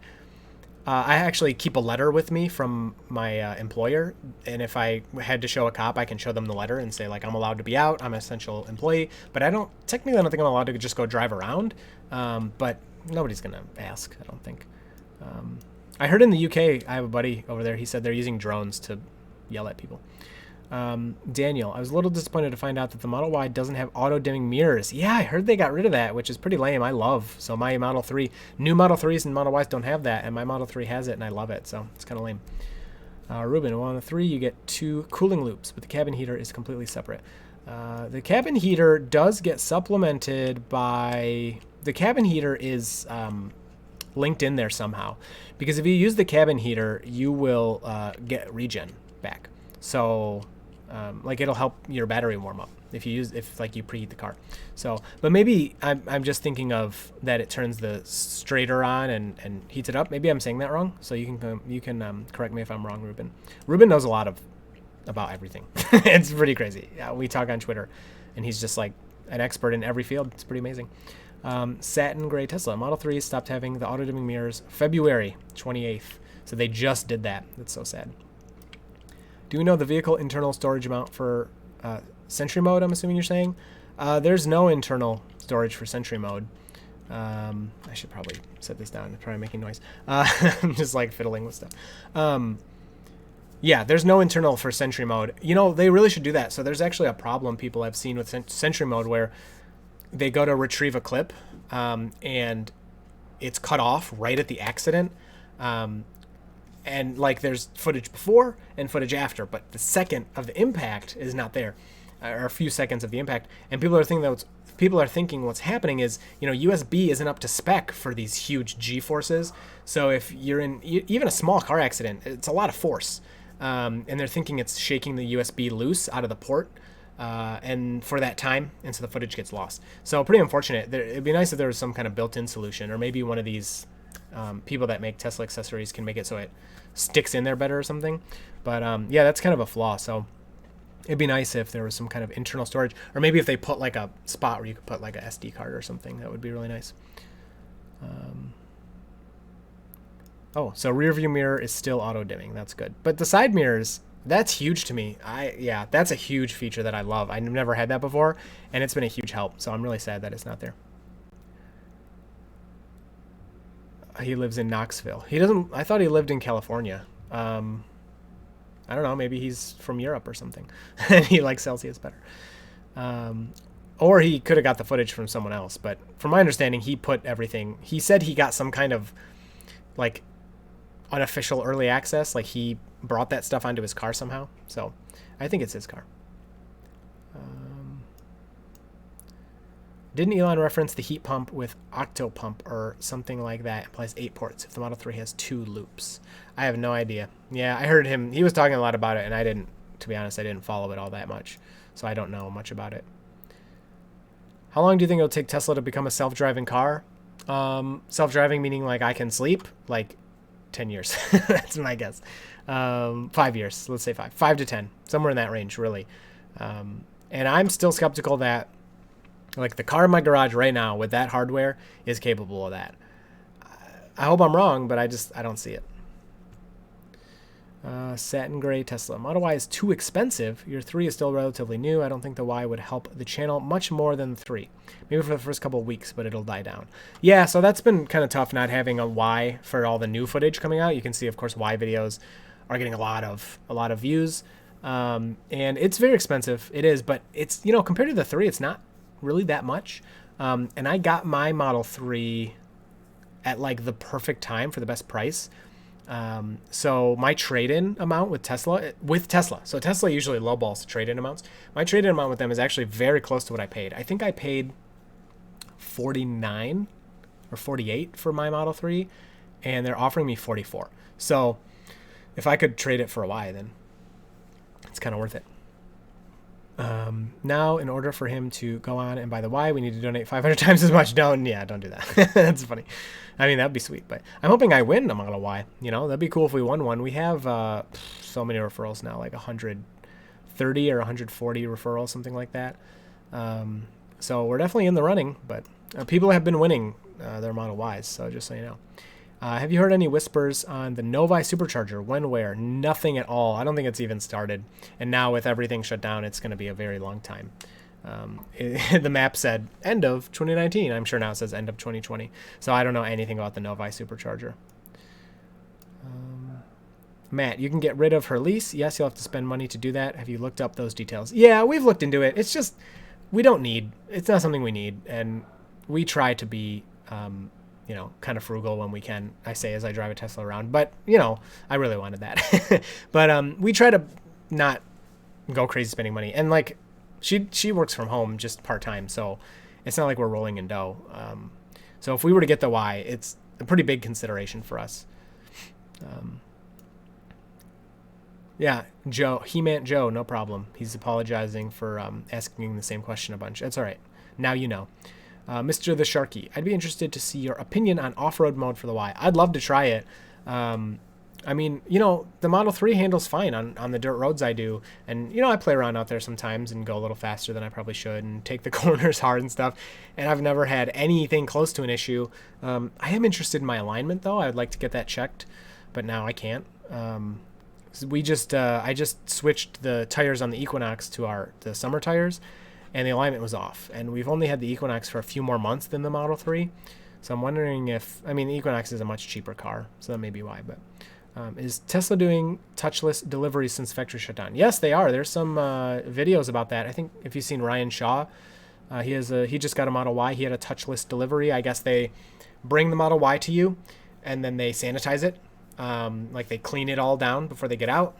I actually keep a letter with me from my employer, and if I had to show a cop, I can show them the letter and say, like, I'm allowed to be out, I'm an essential employee, but I don't think I'm allowed to just go drive around, but nobody's going to ask, I don't think. I heard in the UK, I have a buddy over there, he said they're using drones to yell at people. Daniel, I was a little disappointed to find out that the Model Y doesn't have auto-dimming mirrors. Yeah, I heard they got rid of that, which is pretty lame. I love. So my Model 3, new Model 3s and Model Ys don't have that, and my Model 3 has it, and I love it. So it's kind of lame. Ruben, on the 3, you get 2 cooling loops, but the cabin heater is completely separate. The cabin heater does get supplemented by... The cabin heater is linked in there somehow. Because if you use the cabin heater, you will get regen back. So... like it'll help your battery warm up if you preheat the car. So, but maybe I'm just thinking of that it turns the straighter on and heats it up. Maybe I'm saying that wrong. So you can correct me if I'm wrong, Ruben. Ruben knows a lot about everything. It's pretty crazy. Yeah, we talk on Twitter, and he's just like an expert in every field. It's pretty amazing. Satin Gray Tesla Model 3 stopped having the auto dimming mirrors February 28th. So they just did that. That's so sad. Do we know the vehicle internal storage amount for Sentry mode, I'm assuming you're saying? There's no internal storage for Sentry mode. I should probably set this down. It's probably making noise. I'm just like fiddling with stuff. Yeah, there's no internal for Sentry mode. You know, they really should do that. So there's actually a problem people have seen with Sentry mode where they go to retrieve a clip and it's cut off right at the accident. And like there's footage before and footage after, but the second of the impact is not there, or a few seconds of the impact. And people are thinking what's happening is, you know, USB isn't up to spec for these huge G forces. So if you're in even a small car accident, it's a lot of force, and they're thinking it's shaking the USB loose out of the port, and for that time, and so the footage gets lost. So pretty unfortunate. It'd be nice if there was some kind of built-in solution, or maybe one of these people that make Tesla accessories can make it so it sticks in there better or something. But yeah, that's kind of a flaw. So it'd be nice if there was some kind of internal storage, or maybe if they put like a spot where you could put like a SD card or something. That would be really nice. Oh, so rear view mirror is still auto dimming. That's good. But the side mirrors, that's huge to me. Yeah, that's a huge feature that I love. I've never had that before, and it's been a huge help. So I'm really sad that it's not there. He lives in Knoxville. He doesn't. I thought he lived in California. I don't know. Maybe he's from Europe or something, and he likes Celsius better. Or he could have got the footage from someone else. But from my understanding, he put everything. He said he got some kind of like unofficial early access. Like he brought that stuff onto his car somehow. So I think it's his car. Didn't Elon reference the heat pump with Octopump or something like that? It implies 8 ports if the Model 3 has 2 loops. I have no idea. Yeah, I heard him. He was talking a lot about it, and I didn't, to be honest, I didn't follow it all that much. So I don't know much about it. How long do you think it'll take Tesla to become a self-driving car? Self-driving meaning like I can sleep? Like 10 years. That's my guess. 5 years. Let's say 5. 5 to 10. Somewhere in that range, really. And I'm still skeptical that like the car in my garage right now with that hardware is capable of that. I hope I'm wrong, but I don't see it. Satin Gray Tesla. Model Y is too expensive. Your 3 is still relatively new. I don't think the Y would help the channel much more than the 3. Maybe for the first couple of weeks, but it'll die down. Yeah, so that's been kind of tough not having a Y for all the new footage coming out. You can see, of course, Y videos are getting a lot of views. And it's very expensive. It is, but it's, you know, compared to the 3, it's not really that much. And I got my Model 3 at like the perfect time for the best price. So my trade-in amount with Tesla, so Tesla usually lowballs trade-in amounts. My trade-in amount with them is actually very close to what I paid. I think I paid $49 or $48 for my Model 3, and they're offering me $44. So if I could trade it for a Y, then it's kind of worth it. Now, in order for him to go on and buy the Y, we need to donate 500 times as much. Don't do that. That's funny. I mean, that'd be sweet, but I'm hoping I win a Model Y. You know, that'd be cool if we won one. We have so many referrals now, like 130 or 140 referrals, something like that. So we're definitely in the running, but people have been winning their Model Ys, so just so you know. Have you heard any whispers on the Novi supercharger? When, where? Nothing at all. I don't think it's even started. And now with everything shut down, it's going to be a very long time. The map said end of 2019. I'm sure now it says end of 2020. So I don't know anything about the Novi supercharger. Matt, you can get rid of her lease. Yes, you'll have to spend money to do that. Have you looked up those details? Yeah, we've looked into it. It's just, it's not something we need. And we try to be, kind of frugal when we can, I say, as I drive a Tesla around. But, I really wanted that. But we try to not go crazy spending money. And like, she works from home just part-time. So it's not like we're rolling in dough. So if we were to get the Y, it's a pretty big consideration for us. Yeah, Joe, He-Man Joe, no problem. He's apologizing for asking the same question a bunch. That's all right. Now you know. Mr. the Sharky, I'd be interested to see your opinion on off-road mode for the Y. I'd love to try it. I mean, the Model 3 handles fine on the dirt roads I do. And, I play around out there sometimes and go a little faster than I probably should and take the corners hard and stuff. And I've never had anything close to an issue. I am interested in my alignment, though. I would like to get that checked, but now I can't. I just switched the tires on the Equinox to the summer tires, and the alignment was off. And we've only had the Equinox for a few more months than the Model 3. So I'm wondering the Equinox is a much cheaper car, so that may be why. But is Tesla doing touchless deliveries since factory shutdown? Yes, they are. There's some videos about that. I think if you've seen Ryan Shaw, he just got a Model Y. He had a touchless delivery. I guess they bring the Model Y to you, and then they sanitize it. Like they clean it all down before they get out,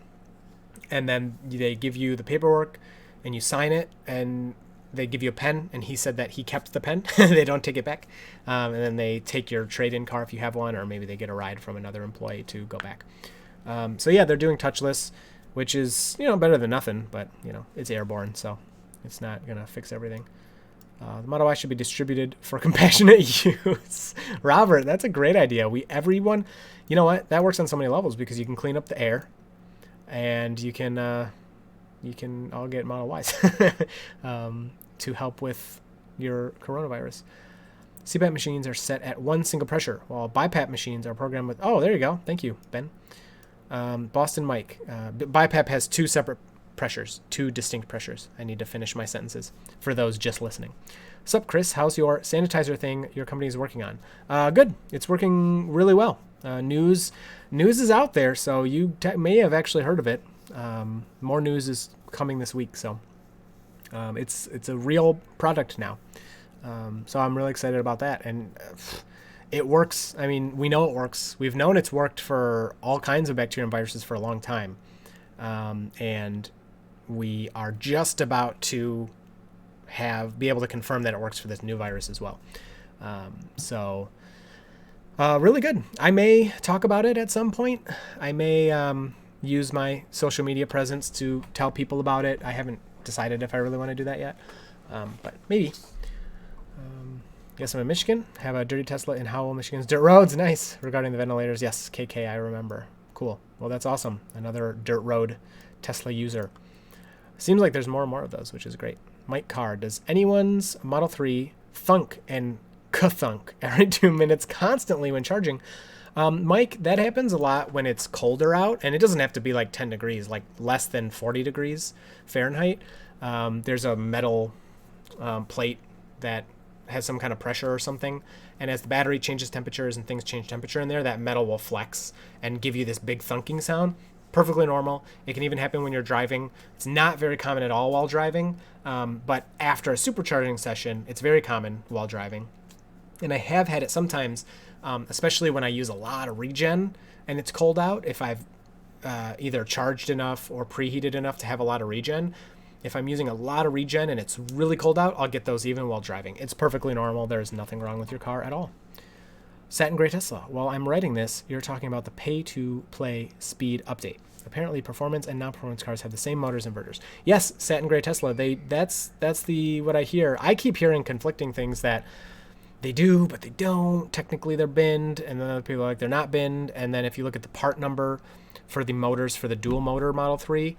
and then they give you the paperwork and you sign it, and they give you a pen, and he said that he kept the pen. They don't take it back. And then they take your trade-in car if you have one, or maybe they get a ride from another employee to go back. So yeah, they're doing touchless, which is, better than nothing, but it's Airborne, so it's not going to fix everything. The Model Y should be distributed for compassionate use. Robert, that's a great idea. Everyone, you know what? That works on so many levels because you can clean up the air, and you can all get Model Ys to help with your coronavirus. CPAP machines are set at one single pressure, while BiPAP machines are programmed with. Oh, there you go. Thank you, Ben. Boston Mike. BiPAP has two distinct pressures. I need to finish my sentences for those just listening. Sup, Chris? How's your sanitizer thing your company is working on? Good. It's working really well. News is out there, so you may have actually heard of it. More news is coming this week, so it's a real product now. So I'm really excited about that, and it works. I mean, we know it works. We've known it's worked for all kinds of bacteria and viruses for a long time, and we are just about to be able to confirm that it works for this new virus as well. So really good. I may talk about it at some point. I may use my social media presence to tell people about it. I haven't decided if I really want to do that yet, but maybe. Yes, I'm in Michigan. Have a Dirty Tesla in Howell, Michigan's dirt roads. Nice. Regarding the ventilators, yes, Kike, I remember. Cool. Well, that's awesome. Another dirt road Tesla user. Seems like there's more and more of those, which is great. Mike Carr, does anyone's Model 3 thunk and ka-thunk every 2 minutes constantly when charging? Mike, that happens a lot when it's colder out, and it doesn't have to be like 10 degrees, like less than 40 degrees Fahrenheit. There's a metal plate that has some kind of pressure or something, and as the battery changes temperatures and things change temperature in there, that metal will flex and give you this big thunking sound. Perfectly normal. It can even happen when you're driving. It's not very common at all while driving, but after a supercharging session, it's very common while driving. And I have had it sometimes, especially when I use a lot of regen and it's cold out, if I've either charged enough or preheated enough to have a lot of regen. If I'm using a lot of regen and it's really cold out, I'll get those even while driving. It's perfectly normal. There's nothing wrong with your car at all. Satin Gray Tesla. While I'm writing this, you're talking about the pay-to-play speed update. Apparently, performance and non-performance cars have the same motors and inverters. Yes, Satin Gray Tesla. That's what I hear. I keep hearing conflicting things that they do, but they don't. Technically, they're binned, and then other people are like they're not binned. And then if you look at the part number for the motors for the dual motor Model 3,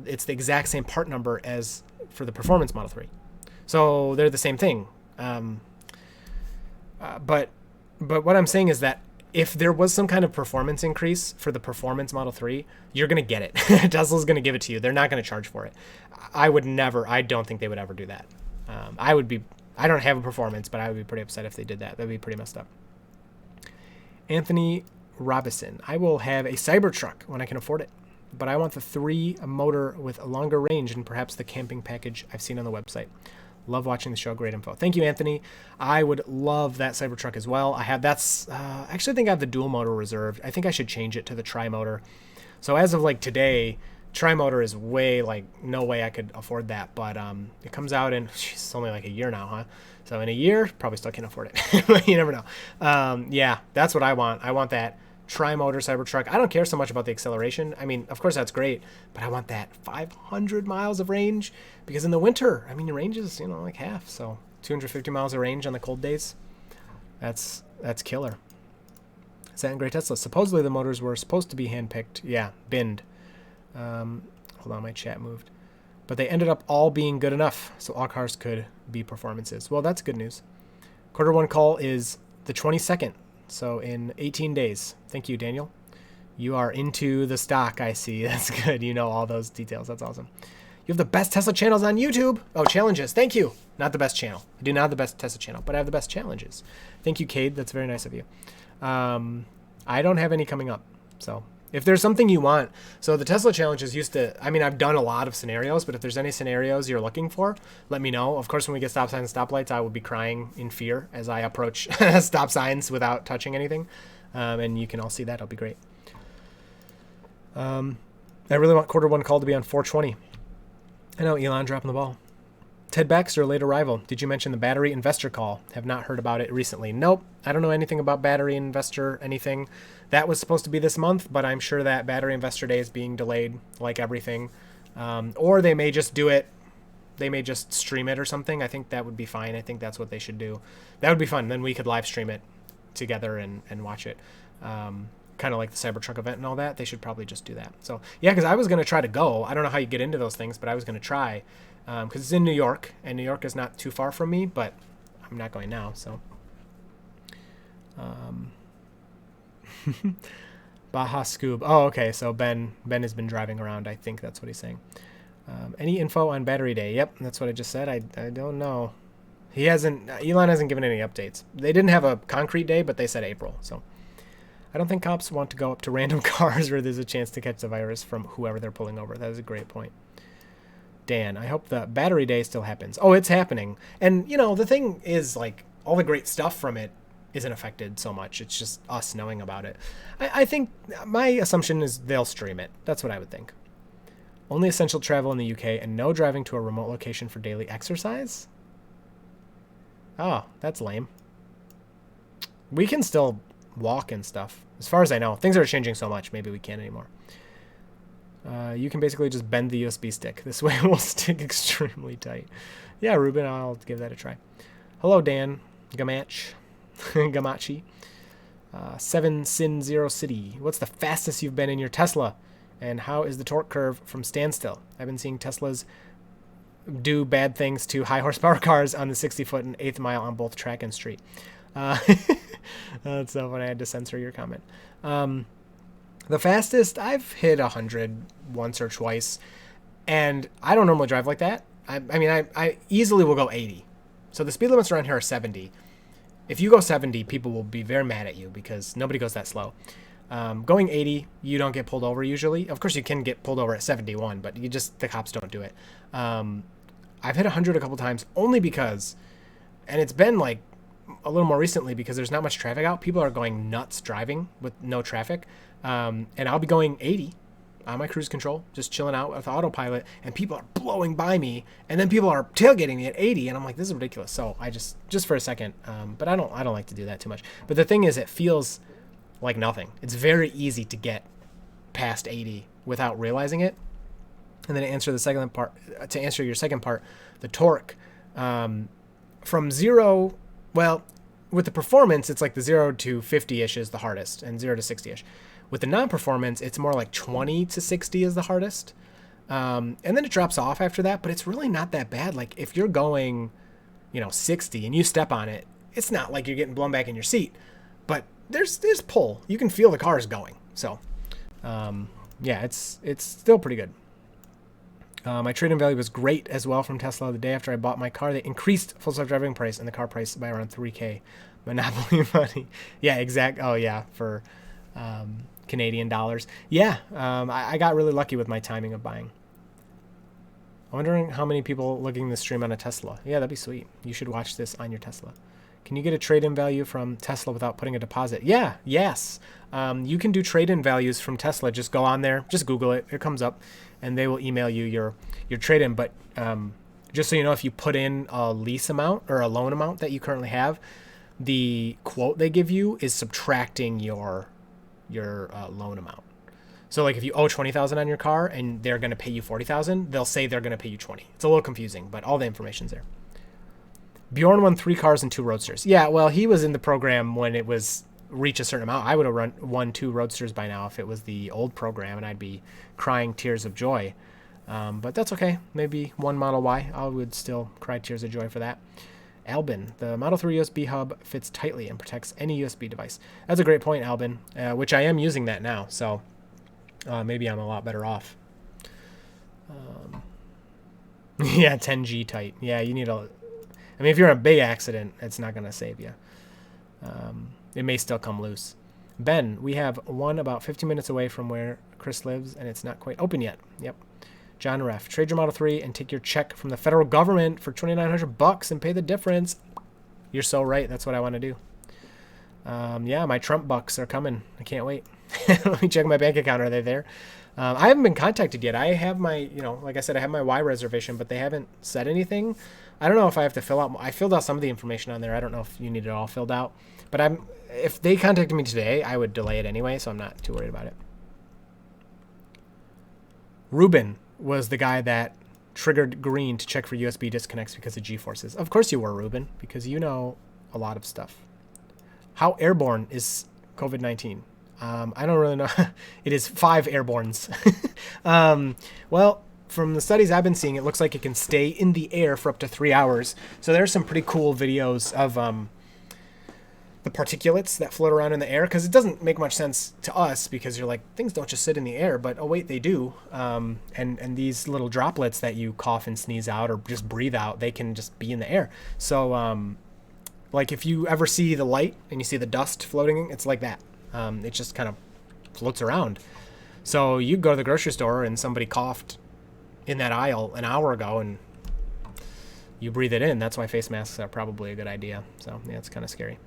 it's the exact same part number as for the performance Model 3. So they're the same thing. But what I'm saying is that if there was some kind of performance increase for the performance Model 3, you're going to get it. Tesla's going to give it to you. They're not going to charge for it. I don't think they would ever do that. I don't have a performance, but I would be pretty upset if they did that. That'd be pretty messed up. Anthony Robison. I will have a Cybertruck when I can afford it, but I want the 3 motor with a longer range and perhaps the camping package I've seen on the website. Love watching the show. Great info. Thank you, Anthony. I would love that Cybertruck as well. I have actually, I think I have the dual motor reserved. I think I should change it to the tri-motor. So as of like today, tri-motor is way like no way I could afford that. But it comes out in it's only like a year now, huh? So in a year, probably still can't afford it. You never know. Yeah, that's what I want. I want that tri-motor Cybertruck. I don't care so much about the acceleration. I mean, of course that's great, but I want that 500 miles of range because in the winter, I mean, your range is, like half. So 250 miles of range on the cold days. That's killer. Sent Great Tesla. Supposedly the motors were supposed to be handpicked. Yeah, binned. Hold on, my chat moved. But they ended up all being good enough, so all cars could be performances. Well, that's good news. Quarter 1 call is the 22nd. So in 18 days. Thank you, Daniel. You are into the stock, I see. That's good. You know all those details. That's awesome. You have the best Tesla channels on YouTube. Oh, challenges. Thank you. Not the best channel. I do not have the best Tesla channel, but I have the best challenges. Thank you, Cade. That's very nice of you. I don't have any coming up. So if there's something you want. So the Tesla challenges I've done a lot of scenarios, but if there's any scenarios you're looking for, let me know. Of course, when we get stop signs and stoplights, I will be crying in fear as I approach stop signs without touching anything. And you can all see that. It'll be great. I really want quarter 1 call to be on 420. I know, Elon dropping the ball. Ted Baxter, late arrival. Did you mention the battery investor call? Have not heard about it recently. Nope. I don't know anything about battery investor anything. That was supposed to be this month, but I'm sure that battery investor day is being delayed like everything. Or they may just do it. They may just stream it or something. I think that would be fine. I think that's what they should do. That would be fun. Then we could live stream it together and watch it. Kind of like the Cybertruck event and all that. They should probably just do that. So yeah, because I was going to try to go. I don't know how you get into those things, but I was going to try. Because it's in New York, and New York is not too far from me, but I'm not going now, so. Baja Scoob. Oh, okay, so Ben has been driving around. I think that's what he's saying. Any info on battery day? Yep, that's what I just said. I don't know. Elon hasn't given any updates. They didn't have a concrete day, but they said April, so. I don't think cops want to go up to random cars where there's a chance to catch the virus from whoever they're pulling over. That is a great point. Dan, I hope the battery day still happens. Oh, it's happening. And, the thing is, like, all the great stuff from it isn't affected so much. It's just us knowing about it. I think my assumption is they'll stream it. That's what I would think. Only essential travel in the UK and no driving to a remote location for daily exercise? Oh, that's lame. We can still walk and stuff. As far as I know. Things are changing so much. Maybe we can't anymore. You can basically just bend the USB stick. This way it will stick extremely tight. Yeah, Ruben, I'll give that a try. Hello, Dan. Gamachi. 7 Sin 0 City. What's the fastest you've been in your Tesla? And how is the torque curve from standstill? I've been seeing Teslas do bad things to high horsepower cars on the 60-foot and 8th mile on both track and street. That's so funny. I had to censor your comment. The fastest, I've hit 100 once or twice, and I don't normally drive like that. I easily will go 80. So the speed limits around here are 70. If you go 70, people will be very mad at you because nobody goes that slow. Going 80, you don't get pulled over usually. Of course, you can get pulled over at 71, but the cops don't do it. I've hit 100 a couple times only because, and it's been like a little more recently because there's not much traffic out. People are going nuts driving with no traffic. And I'll be going 80 on my cruise control, just chilling out with Autopilot, and people are blowing by me, and then people are tailgating me at 80, and I'm like, this is ridiculous. So I just for a second, but I don't like to do that too much. But the thing is, it feels like nothing. It's very easy to get past 80 without realizing it. And then to answer your second part, the torque, from 0, well, with the performance, it's like the 0 to 50-ish is the hardest, and 0 to 60-ish. With the non-performance, it's more like 20 to 60 is the hardest. And then it drops off after that, but it's really not that bad. Like if you're going, 60 and you step on it, it's not like you're getting blown back in your seat, but there's pull. You can feel the cars going. So, yeah, it's still pretty good. My Tradein Value was great as well from Tesla. The day after I bought my car, they increased full self-driving price and the car price by around $3,000. Monopoly money. Yeah, exact. Oh yeah, for Canadian dollars. Yeah, I got really lucky with my timing of buying. I'm wondering how many people looking this stream on a Tesla. Yeah, that'd be sweet. You should watch this on your Tesla. Can you get a trade-in value from Tesla without putting a deposit? Yeah, yes. You can do trade-in values from Tesla. Just go on there, just Google it. It comes up, and they will email you your trade-in. But just so you know, if you put in a lease amount or a loan amount that you currently have, the quote they give you is subtracting your loan amount. So like if you owe $20,000 on your car and they're going to pay you $40,000, they'll say they're going to pay you $20,000. It's a little confusing, but all the information's there. Bjorn won 3 cars and 2 roadsters. Yeah, well, he was in the program when it was reach a certain amount. I would have won 2 roadsters by now if it was the old program, and I'd be crying tears of joy. But that's okay. Maybe one Model Y. I would still cry tears of joy for that. Albin, the Model 3 USB hub fits tightly and protects any USB device. That's a great point, Albin, which I am using that now, so maybe I'm a lot better off. Yeah, 10G tight. Yeah, you need I mean, if you're in a big accident, it's not going to save you. It may still come loose. Ben, we have one about 15 minutes away from where Chris lives, and it's not quite open yet. Yep. John Ref, trade your Model 3 and take your check from the federal government for $2,900 and pay the difference. You're so right. That's what I want to do. Yeah, my Trump bucks are coming. I can't wait. Let me check my bank account. Are they there? I haven't been contacted yet. I have my, like I said, I have my Y reservation, but they haven't said anything. I don't know if I have to fill out. I filled out some of the information on there. I don't know if you need it all filled out. But if they contacted me today, I would delay it anyway, so I'm not too worried about it. Ruben was the guy that triggered green to check for USB disconnects because of G-forces. Of course you were, Ruben, because you know a lot of stuff. How airborne is COVID-19? I don't really know. It is 5 airbornes. Well, from the studies I've been seeing, it looks like it can stay in the air for up to 3 hours. So there's some pretty cool videos of the particulates that float around in the air, because it doesn't make much sense to us because you're like, things don't just sit in the air, but oh wait, they do. And these little droplets that you cough and sneeze out or just breathe out, they can just be in the air. So like if you ever see the light and you see the dust floating, it's like that. It just kind of floats around. So you go to the grocery store and somebody coughed in that aisle an hour ago and you breathe it in. That's why face masks are probably a good idea. So yeah, it's kind of scary.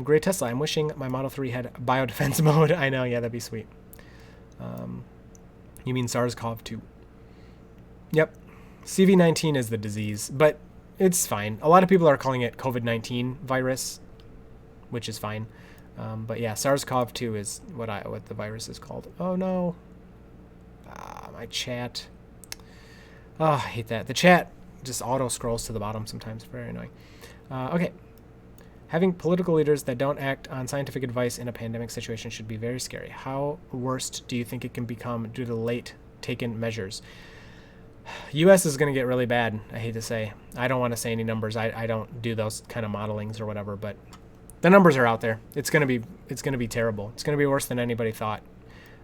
Great Tesla, I'm wishing my Model 3 had biodefense mode. I know, yeah, that'd be sweet. You mean SARS-CoV-2? Yep. CV-19 is the disease, but it's fine. A lot of people are calling it COVID-19 virus, which is fine. But yeah, SARS-CoV-2 is what the virus is called. Oh no. My chat. Oh, I hate that. The chat just auto scrolls to the bottom sometimes. Very annoying. Okay. Having political leaders that don't act on scientific advice in a pandemic situation should be very scary. How worst do you think it can become due to late taken measures? U.S. is going to get really bad, I hate to say. I don't want to say any numbers. I don't do those kind of modelings or whatever, but the numbers are out there. It's going to be terrible. It's going to be worse than anybody thought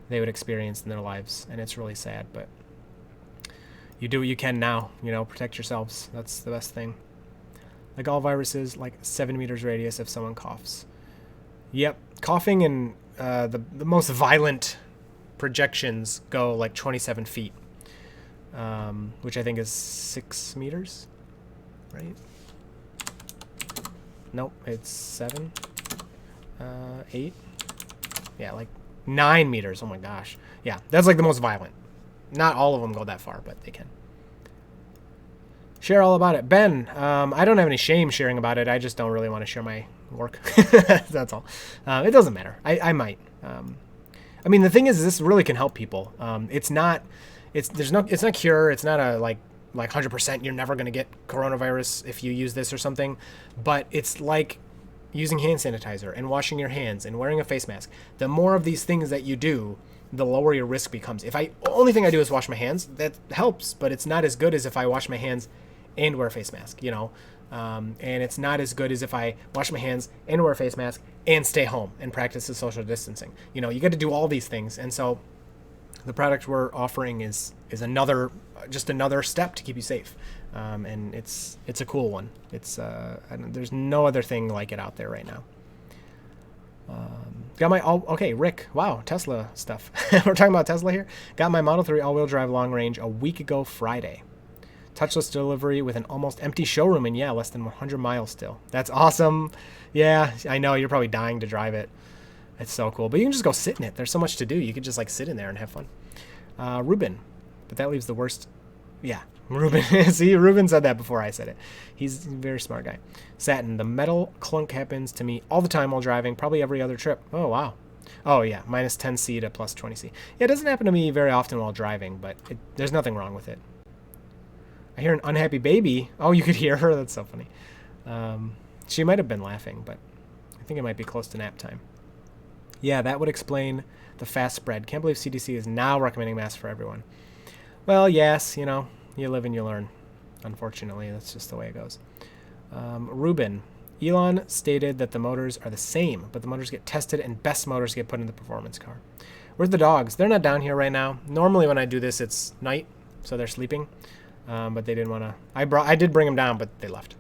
they would experience in their lives, and it's really sad, but you do what you can now, protect yourselves. That's the best thing. Like all viruses, like 7 meters radius if someone coughs. Yep, coughing and the most violent projections go like 27 feet, which I think is 6 meters, right? Nope, it's 7, 8. Yeah, like 9 meters. Oh my gosh. Yeah, that's like the most violent. Not all of them go that far, but they can. Share all about it. Ben, I don't have any shame sharing about it. I just don't really want to share my work. That's all. It doesn't matter. I might. I mean, the thing is, this really can help people. It's not cure. It's not a like 100% you're never going to get coronavirus if you use this or something. But it's like using hand sanitizer and washing your hands and wearing a face mask. The more of these things that you do, the lower your risk becomes. If only thing I do is wash my hands, that helps, but it's not as good as if I wash my hands and wear a face mask, and it's not as good as if I wash my hands and wear a face mask and stay home and practice the social distancing. You got to do all these things, and so the product we're offering is another step to keep you safe, and it's a cool one. It's there's no other thing like it out there right now. Got my okay, Rick. Wow, Tesla stuff. We're talking about Tesla here. Got my Model 3 all-wheel drive long range a week ago Friday. Touchless delivery with an almost empty showroom, and yeah, less than 100 miles still. That's awesome. Yeah, I know you're probably dying to drive it. It's so cool. But you can just go sit in it. There's so much to do. You could just like sit in there and have fun. Ruben, but that leaves the worst. Yeah, Ruben. See, Ruben said that before I said it. He's a very smart guy. Satin, the metal clunk happens to me all the time while driving, probably every other trip. Oh, wow. Oh, yeah, minus 10C to plus 20C. Yeah, it doesn't happen to me very often while driving, but there's nothing wrong with it. I hear an unhappy baby. Oh, you could hear her. That's so funny. She might have been laughing, but I think it might be close to nap time. Yeah, that would explain the fast spread. Can't believe CDC is now recommending masks for everyone. Well, yes, you know, you live and you learn. Unfortunately, that's just the way it goes. Ruben, Elon stated that the motors are the same, but the motors get tested and best motors get put in the performance car. Where's the dogs? They're not down here right now. Normally when I do this, it's night, so they're sleeping. But they didn't want to. I did bring them down, but they left.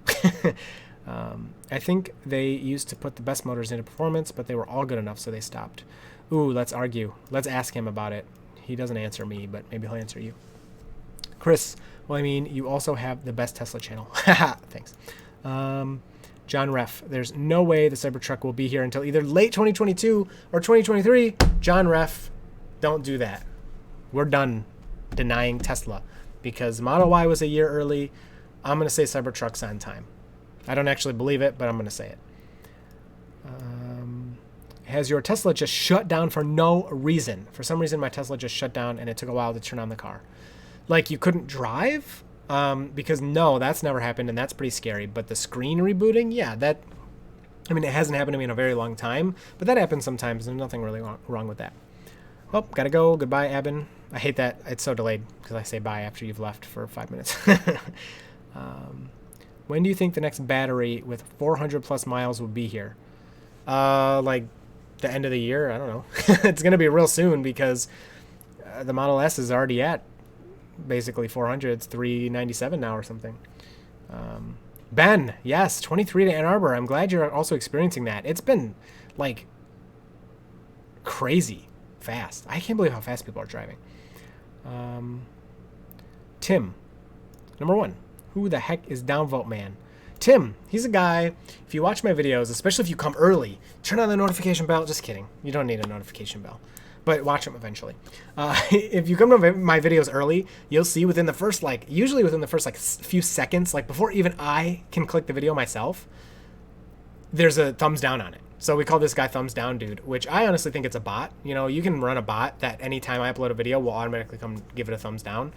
I think they used to put the best motors into performance, but they were all good enough, so they stopped. Ooh, let's argue. Let's ask him about it. He doesn't answer me, but maybe he'll answer you. Chris, well, I mean, you also have the best Tesla channel. Thanks. John Ref, there's no way the Cybertruck will be here until either late 2022 or 2023. John Ref, don't do that. We're done denying Tesla because Model Y was a year early. I'm going to say Cybertruck's on time. I don't actually believe it, but I'm going to say it. Has your Tesla just shut down for no reason? For some reason, my Tesla just shut down, and it took a while to turn on the car. Like, you couldn't drive? Because, no, that's never happened, and that's pretty scary. But the screen rebooting, yeah, that... I mean, it hasn't happened to me in a very long time, but that happens sometimes. There's nothing really wrong with that. Well, gotta go. Goodbye, Abin. I hate that. It's so delayed because I say bye after you've left for 5 minutes. When do you think the next battery with 400 plus miles will be here? Like the end of the year? I don't know. It's going to be real soon because the Model S is already at basically 400. It's 397 now or something. Ben, yes, 23 to Ann Arbor. I'm glad you're also experiencing that. It's been like crazy fast. I can't believe how fast people are driving. Tim, number 1. Who the heck is Downvote Man? Tim, he's a guy, if you watch my videos, especially if you come early, turn on the notification bell. Just kidding. You don't need a notification bell. But watch them eventually. If you come to my videos early, you'll see within the first, usually within the first, few seconds, before even I can click the video myself, there's a thumbs down on it. So we call this guy Thumbs Down Dude, which I honestly think it's a bot. You know, you can run a bot that anytime I upload a video will automatically come give it a thumbs down.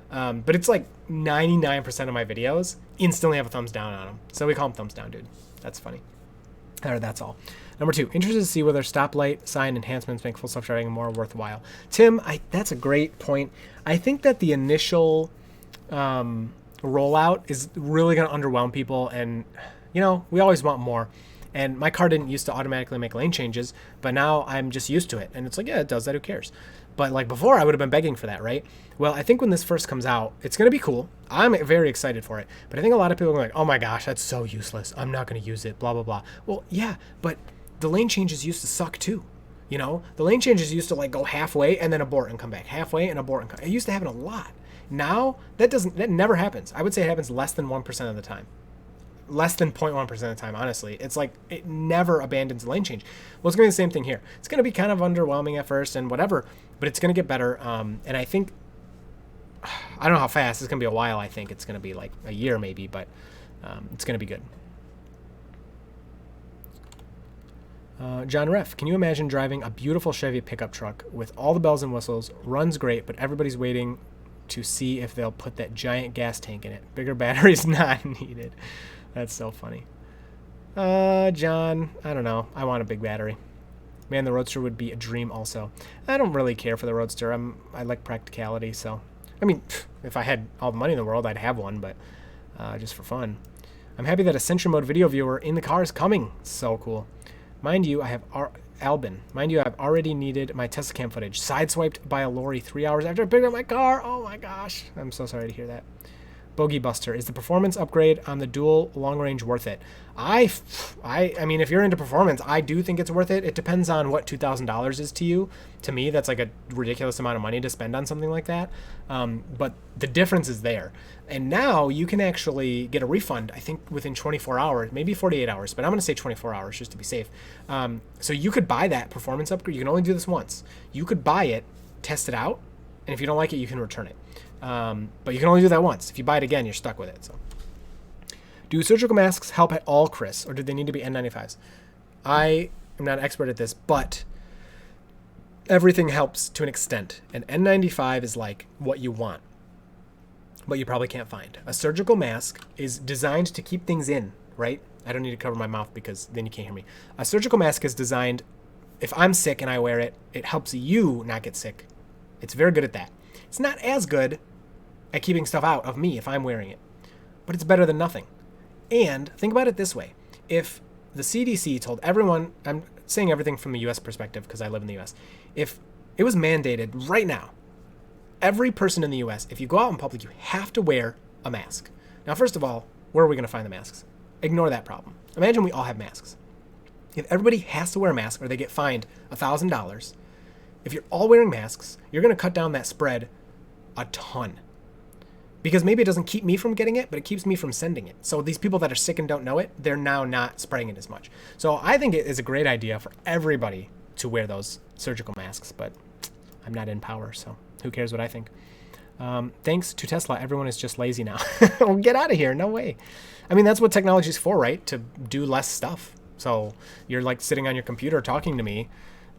But it's 99% of my videos instantly have a thumbs down on them. So we call him Thumbs Down Dude. That's funny. Or that's all. Number 2, interested to see whether stoplight sign enhancements make full self-driving more worthwhile. Tim, that's a great point. I think that the initial rollout is really going to underwhelm people. And, we always want more. And my car didn't used to automatically make lane changes, but now I'm just used to it. And it's yeah, it does that. Who cares? But before, I would have been begging for that, right? Well, I think when this first comes out, it's going to be cool. I'm very excited for it. But I think a lot of people are like, oh my gosh, that's so useless. I'm not going to use it, blah, blah, blah. Well, yeah, but the lane changes used to suck too. The lane changes used to go halfway and then abort and come back. Halfway and abort and come. It used to happen a lot. Now, that never happens. I would say it happens less than 1% of the time. Less than 0.1% of the time, honestly. It's it never abandons the lane change. Well, it's going to be the same thing here. It's going to be kind of underwhelming at first and whatever, but it's going to get better. And I think, I don't know how fast. It's going to be a while. I think it's going to be a year maybe, but it's going to be good. John Ref, can you imagine driving a beautiful Chevy pickup truck with all the bells and whistles, runs great, but everybody's waiting to see if they'll put that giant gas tank in it. Bigger batteries not needed. That's so funny. John, I don't know. I want a big battery. Man, the Roadster would be a dream also. I don't really care for the Roadster. I like practicality, so. I mean, if I had all the money in the world, I'd have one, but just for fun. I'm happy that a Sentry mode video viewer in the car is coming. So cool. Mind you, I have Albin. Mind you, I've already needed my Tesla cam footage. Sideswiped by a lorry 3 hours after I picked up my car. Oh my gosh. I'm so sorry to hear that. Bogey Buster, is the performance upgrade on the dual long range worth it? I mean, if you're into performance, I do think it's worth it. It depends on what $2,000 is to you. To me, that's like a ridiculous amount of money to spend on something like that. But the difference is there. And now you can actually get a refund, I think within 24 hours, maybe 48 hours, but I'm going to say 24 hours just to be safe. So you could buy that performance upgrade. You can only do this once. You could buy it, test it out, and if you don't like it, you can return it. But you can only do that once. If you buy it again, you're stuck with it. So, do surgical masks help at all, Chris, or do they need to be N95s? I am not an expert at this, but everything helps to an extent. An N95 is like what you want, but you probably can't find. A surgical mask is designed to keep things in, right? I don't need to cover my mouth because then you can't hear me. A surgical mask is designed, if I'm sick and I wear it, it helps you not get sick. It's very good at that. It's not as good at keeping stuff out of me if I'm wearing it, but it's better than nothing. And think about it this way. If the CDC told everyone, I'm saying everything from the US perspective because I live in the US, if it was mandated right now, every person in the US, if you go out in public, you have to wear a mask. Now, first of all, where are we going to find the masks? Ignore that problem. Imagine we all have masks. If everybody has to wear a mask or they get fined $1,000, if you're all wearing masks, you're going to cut down that spread a ton. Because maybe it doesn't keep me from getting it, but it keeps me from sending it. So these people that are sick and don't know it, they're now not spreading it as much. So I think it is a great idea for everybody to wear those surgical masks, but I'm not in power, so who cares what I think? Thanks to Tesla, everyone is just lazy now. Well, get out of here. No way. I mean, that's what technology is for, right? To do less stuff. So you're like sitting on your computer talking to me,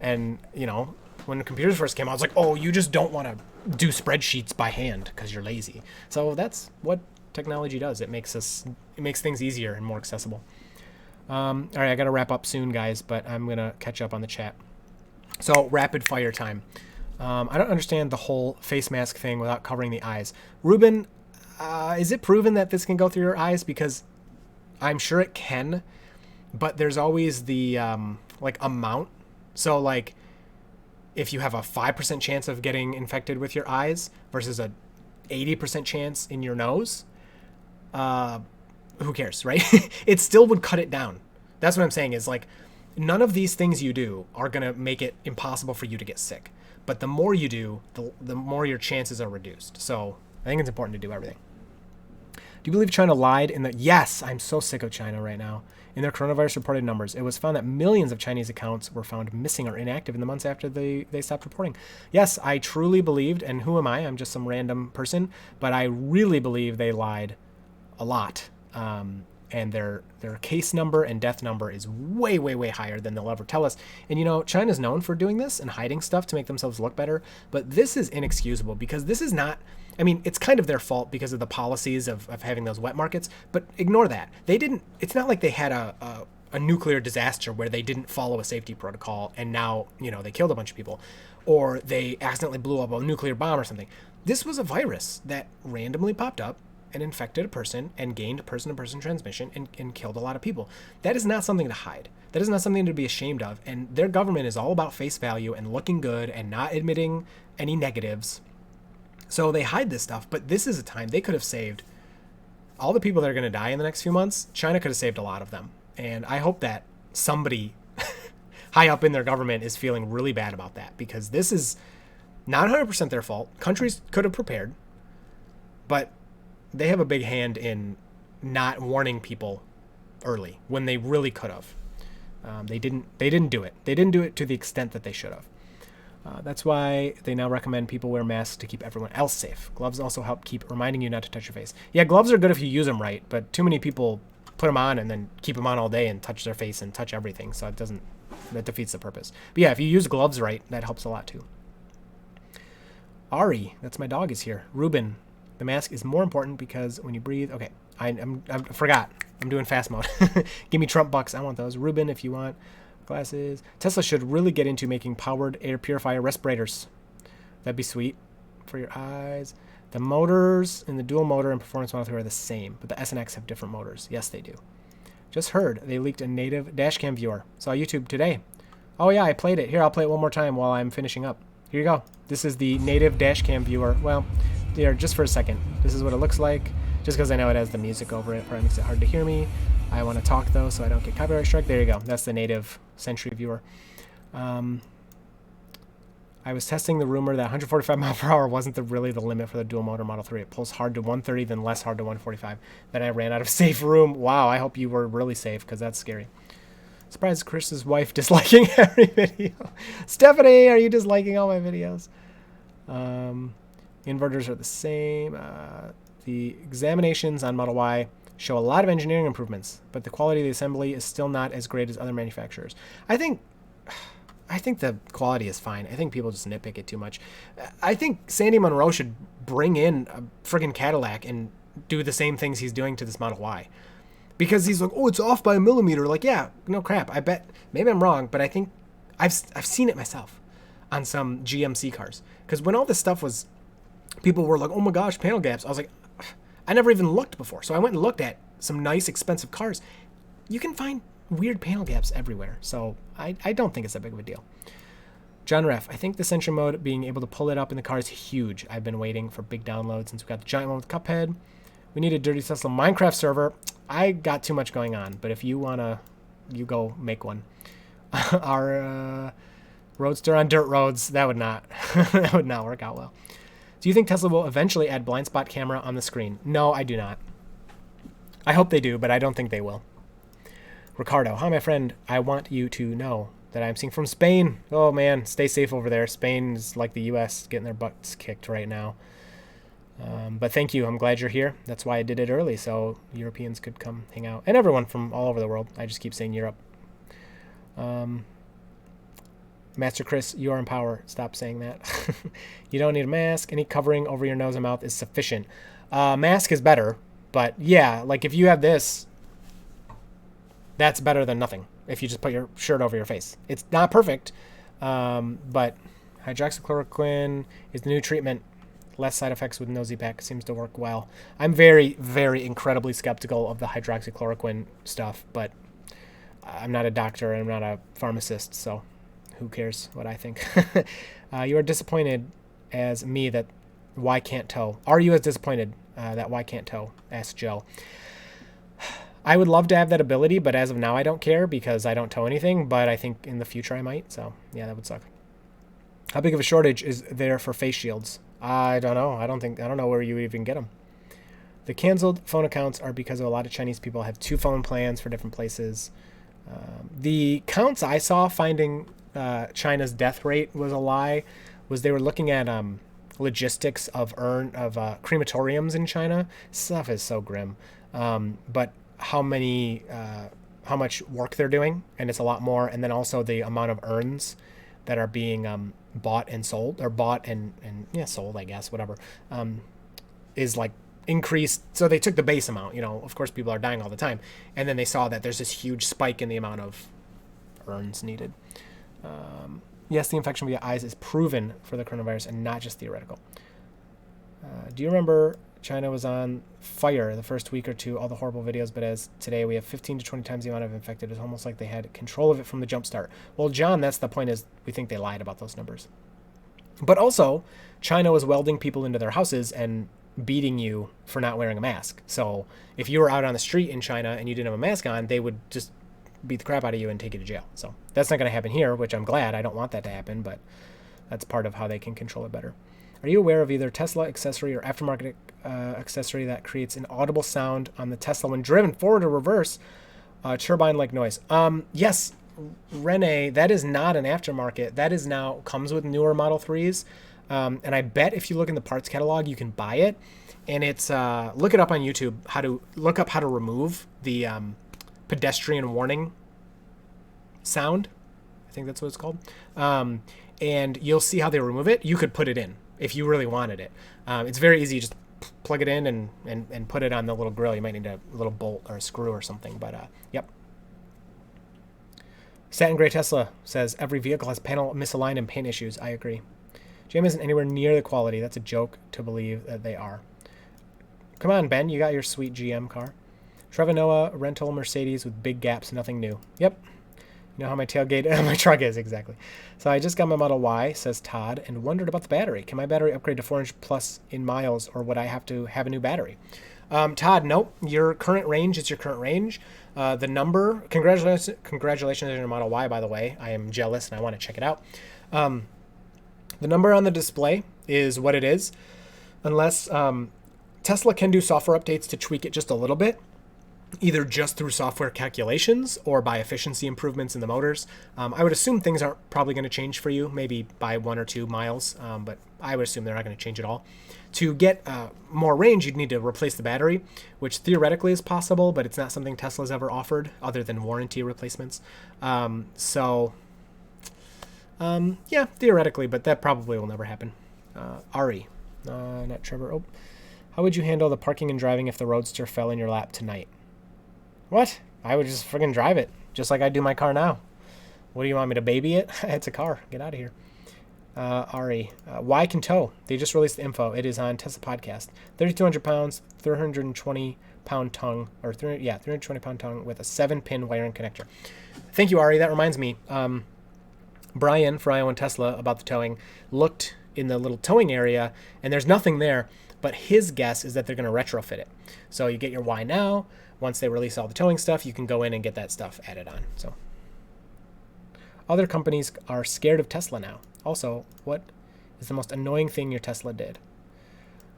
and, you know, when the computers first came out, it's like, oh, you just don't want to do spreadsheets by hand because you're lazy. So that's what technology does. It makes things easier and more accessible. All right, I got to wrap up soon, guys, but I'm going to catch up on the chat. So rapid fire time. I don't understand the whole face mask thing without covering the eyes. Ruben, is it proven that this can go through your eyes? Because I'm sure it can, but there's always the like amount. So like, if you have a 5% chance of getting infected with your eyes versus a 80% chance in your nose, who cares, right? It still would cut it down. That's what I'm saying is like, none of these things you do are going to make it impossible for you to get sick. But the more you do, the more your chances are reduced. So I think it's important to do everything. Do you believe China lied in the... Yes, I'm so sick of China right now. In their coronavirus reported numbers, it was found that millions of Chinese accounts were found missing or inactive in the months after they stopped reporting. Yes, I truly believed, and who am I? I'm just some random person, but I really believe they lied a lot. And their case number and death number is way, way, way higher than they'll ever tell us. And, you know, China's known for doing this and hiding stuff to make themselves look better, but this is inexcusable because this is not... I mean, it's kind of their fault because of the policies of having those wet markets, but ignore that. They didn't, it's not like they had a nuclear disaster where they didn't follow a safety protocol and now, you know, they killed a bunch of people, or they accidentally blew up a nuclear bomb or something. This was a virus that randomly popped up and infected a person and gained person-to-person transmission and killed a lot of people. That is not something to hide. That is not something to be ashamed of. And their government is all about face value and looking good and not admitting any negatives. So they hide this stuff, but this is a time they could have saved all the people that are going to die in the next few months. China could have saved a lot of them. And I hope that somebody high up in their government is feeling really bad about that, because this is not 100% their fault. Countries could have prepared, but they have a big hand in not warning people early when they really could have. They didn't do it. They didn't do it to the extent that they should have. That's why they now recommend people wear masks to keep everyone else safe. Gloves also help keep reminding you not to touch your face. Yeah, gloves are good if you use them right, but too many people put them on and then keep them on all day and touch their face and touch everything, so that defeats the purpose. But yeah, if you use gloves right, that helps a lot too. Ari, that's my dog, is here. Ruben, the mask is more important because when you breathe... Okay, I forgot. I'm doing fast mode. Give me Trump bucks. I want those. Ruben, if you want... Glasses. Tesla should really get into making powered air purifier respirators. That'd be sweet for your eyes. The motors in the dual motor and performance Model 3 are the same, but the S and X have different motors. Yes, they do. Just heard they leaked a native dashcam viewer. Saw YouTube today. Oh yeah, I played it. Here, I'll play it one more time while I'm finishing up. Here you go. This is the native dashcam viewer. Well, here, just for a second. This is what it looks like. just because I know it has the music over it. Probably makes it hard to hear me. I want to talk, though, so I don't get copyright strike. There you go. That's the native Sentry viewer. I was testing the rumor that 145 mile per hour wasn't really the limit for the dual motor Model 3. It pulls hard to 130, then less hard to 145. Then I ran out of safe room. Wow, I hope you were really safe, because that's scary. Surprised Chris's wife disliking every video. Stephanie, are you disliking all my videos? Inverters are the same. The examinations on Model Y show a lot of engineering improvements, but the quality of the assembly is still not as great as other manufacturers. I think the quality is fine. I think people just nitpick it too much. I think Sandy Munro should bring in a friggin' Cadillac and do the same things he's doing to this Model Y. Because he's like, oh, it's off by a millimeter. Like, yeah, no crap. I bet, maybe I'm wrong, but I think I've seen it myself on some GMC cars. Because when all this stuff was, people were like, oh my gosh, panel gaps. I was like, I never even looked before. So I went and looked at some nice, expensive cars. You can find weird panel gaps everywhere. So I don't think it's that big of a deal. John Ref, I think the Sentry mode, being able to pull it up in the car is huge. I've been waiting for big downloads since we got the giant one with Cuphead. We need a DirtyTesla Minecraft server. I got too much going on, but if you wanna, you go make one. Our Roadster on dirt roads, that would not that would not work out well. Do you think Tesla will eventually add blind spot camera on the screen? No, I do not. I hope they do, but I don't think they will. Ricardo, hi my friend. I want you to know that I'm seeing from Spain. Oh man, stay safe over there. Spain is like the US, getting their butts kicked right now. But thank you. I'm glad you're here. That's why I did it early, so Europeans could come hang out. And everyone from all over the world. I just keep saying Europe. Master Chris, you are in power. Stop saying that. You don't need a mask. Any covering over your nose and mouth is sufficient. Mask is better, but yeah, like if you have this, that's better than nothing. If you just put your shirt over your face. It's not perfect, but hydroxychloroquine is the new treatment. Less side effects with no Z-Pack. Seems to work well. I'm very, very incredibly skeptical of the hydroxychloroquine stuff, but I'm not a doctor and I'm not a pharmacist, so who cares what I think. You are disappointed as me that Y can't tow. Are you as disappointed that Y can't tow? Asked Joe. I would love to have that ability, but as of now I don't care because I don't tow anything, but I think in the future I might, so yeah, that would suck. How big of a shortage is there for face shields? I don't know. I don't know where you even get them. The canceled phone accounts are because of a lot of Chinese people have 2 phone plans for different places. The counts I saw finding China's death rate was a lie. Was they were looking at logistics of crematoriums in China. Stuff is so grim. But how much work they're doing, and it's a lot more. And then also the amount of urns that are being bought and sold, or bought and sold, I guess, whatever, is like increased. So they took the base amount, of course people are dying all the time, and then they saw that there's this huge spike in the amount of urns needed. Yes, the infection via eyes is proven for the coronavirus and not just theoretical. Do you remember China was on fire the first week or two, all the horrible videos, but as today we have 15 to 20 times the amount of infected. It's almost like they had control of it from the jump start. Well, John, that's the point, is we think they lied about those numbers. But also, China was welding people into their houses and beating you for not wearing a mask. So if you were out on the street in China and you didn't have a mask on, they would just beat the crap out of you and take you to jail. So that's not going to happen here, which I'm glad. I don't want that to happen, but that's part of how they can control it better. Are you aware of either Tesla accessory or aftermarket accessory that creates an audible sound on the Tesla when driven forward or reverse, turbine-like noise? Yes, Rene, that is not an aftermarket. That is now comes with newer Model 3s. And I bet if you look in the parts catalog, you can buy it. And it's, look it up on YouTube, look up how to remove the pedestrian warning sound. I think that's what it's called. And you'll see how they remove it. You could put it in if you really wanted it. It's very easy. You just plug it in and put it on the little grill. You might need a little bolt or a screw or something, but yep. Satin Gray Tesla says every vehicle has panel misaligned and paint issues. I agree. GM isn't anywhere near the quality. That's a joke to believe that they are. Come on, Ben. You got your sweet GM car. Trevor Noah, rental Mercedes with big gaps, nothing new. Yep. You know how my tailgate, my truck is, exactly. So I just got my Model Y, says Todd, and wondered about the battery. Can my battery upgrade to 4-inch plus in miles, or would I have to have a new battery? Todd, nope. Your current range is your current range. The number, congratulations on your Model Y, by the way. I am jealous and I want to check it out. The number on the display is what it is, unless Tesla can do software updates to tweak it just a little bit, either just through software calculations or by efficiency improvements in the motors. I would assume things aren't probably going to change for you, maybe by 1 or 2 miles, but I would assume they're not going to change at all. To get more range, you'd need to replace the battery, which theoretically is possible, but it's not something Tesla's ever offered other than warranty replacements. Yeah, theoretically, but that probably will never happen. Ari, not Trevor. Oh, how would you handle the parking and driving if the Roadster fell in your lap tonight? What? I would just friggin' drive it, just like I do my car now. What do you want me to baby it? It's a car. Get out of here. Ari, Y can tow. They just released the info. It is on Tesla Podcast. 3,200 pounds, 320-pound tongue, or 320-pound tongue with a 7-pin wiring connector. Thank you, Ari. That reminds me. Brian for Iowa and Tesla about the towing looked in the little towing area, and there's nothing there. But his guess is that they're going to retrofit it. So you get your Y now. Once they release all the towing stuff, you can go in and get that stuff added on. So other companies are scared of Tesla now. Also, what is the most annoying thing your Tesla did?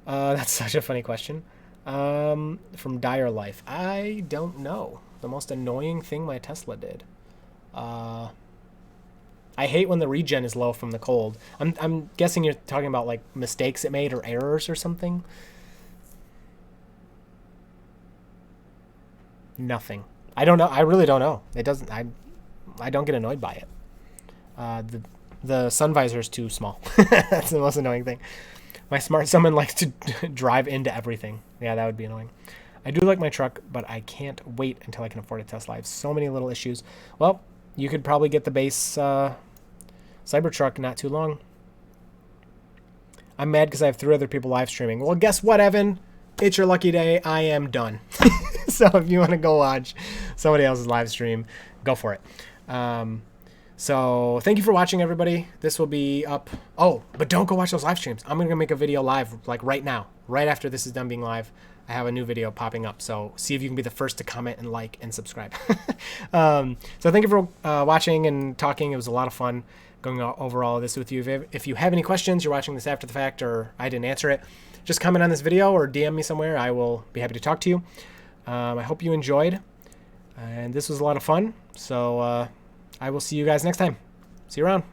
That's such a funny question. From Dire Life. I don't know. The most annoying thing my Tesla did. I hate when the regen is low from the cold. I'm guessing you're talking about like mistakes it made or errors or something. Nothing. I don't know. I really don't know. It doesn't. I don't get annoyed by it. The sun visor is too small. That's the most annoying thing. My smart summon likes to drive into everything. Yeah, that would be annoying. I do like my truck, but I can't wait until I can afford a Tesla. I have so many little issues. Well, you could probably get the base Cybertruck not too long. I'm mad because I have 3 other people live streaming. Well, guess what, Evan? It's your lucky day. I am done. So if you want to go watch somebody else's live stream, go for it. So thank you for watching, everybody. This will be up. Oh, but don't go watch those live streams. I'm going to make a video live like right now. Right after this is done being live, I have a new video popping up. So see if you can be the first to comment and like and subscribe. So thank you for watching and talking. It was a lot of fun going over all of this with you. If you have any questions, you're watching this after the fact, or I didn't answer it, just comment on this video or DM me somewhere. I will be happy to talk to you. I hope you enjoyed. And this was a lot of fun. So I will see you guys next time. See you around.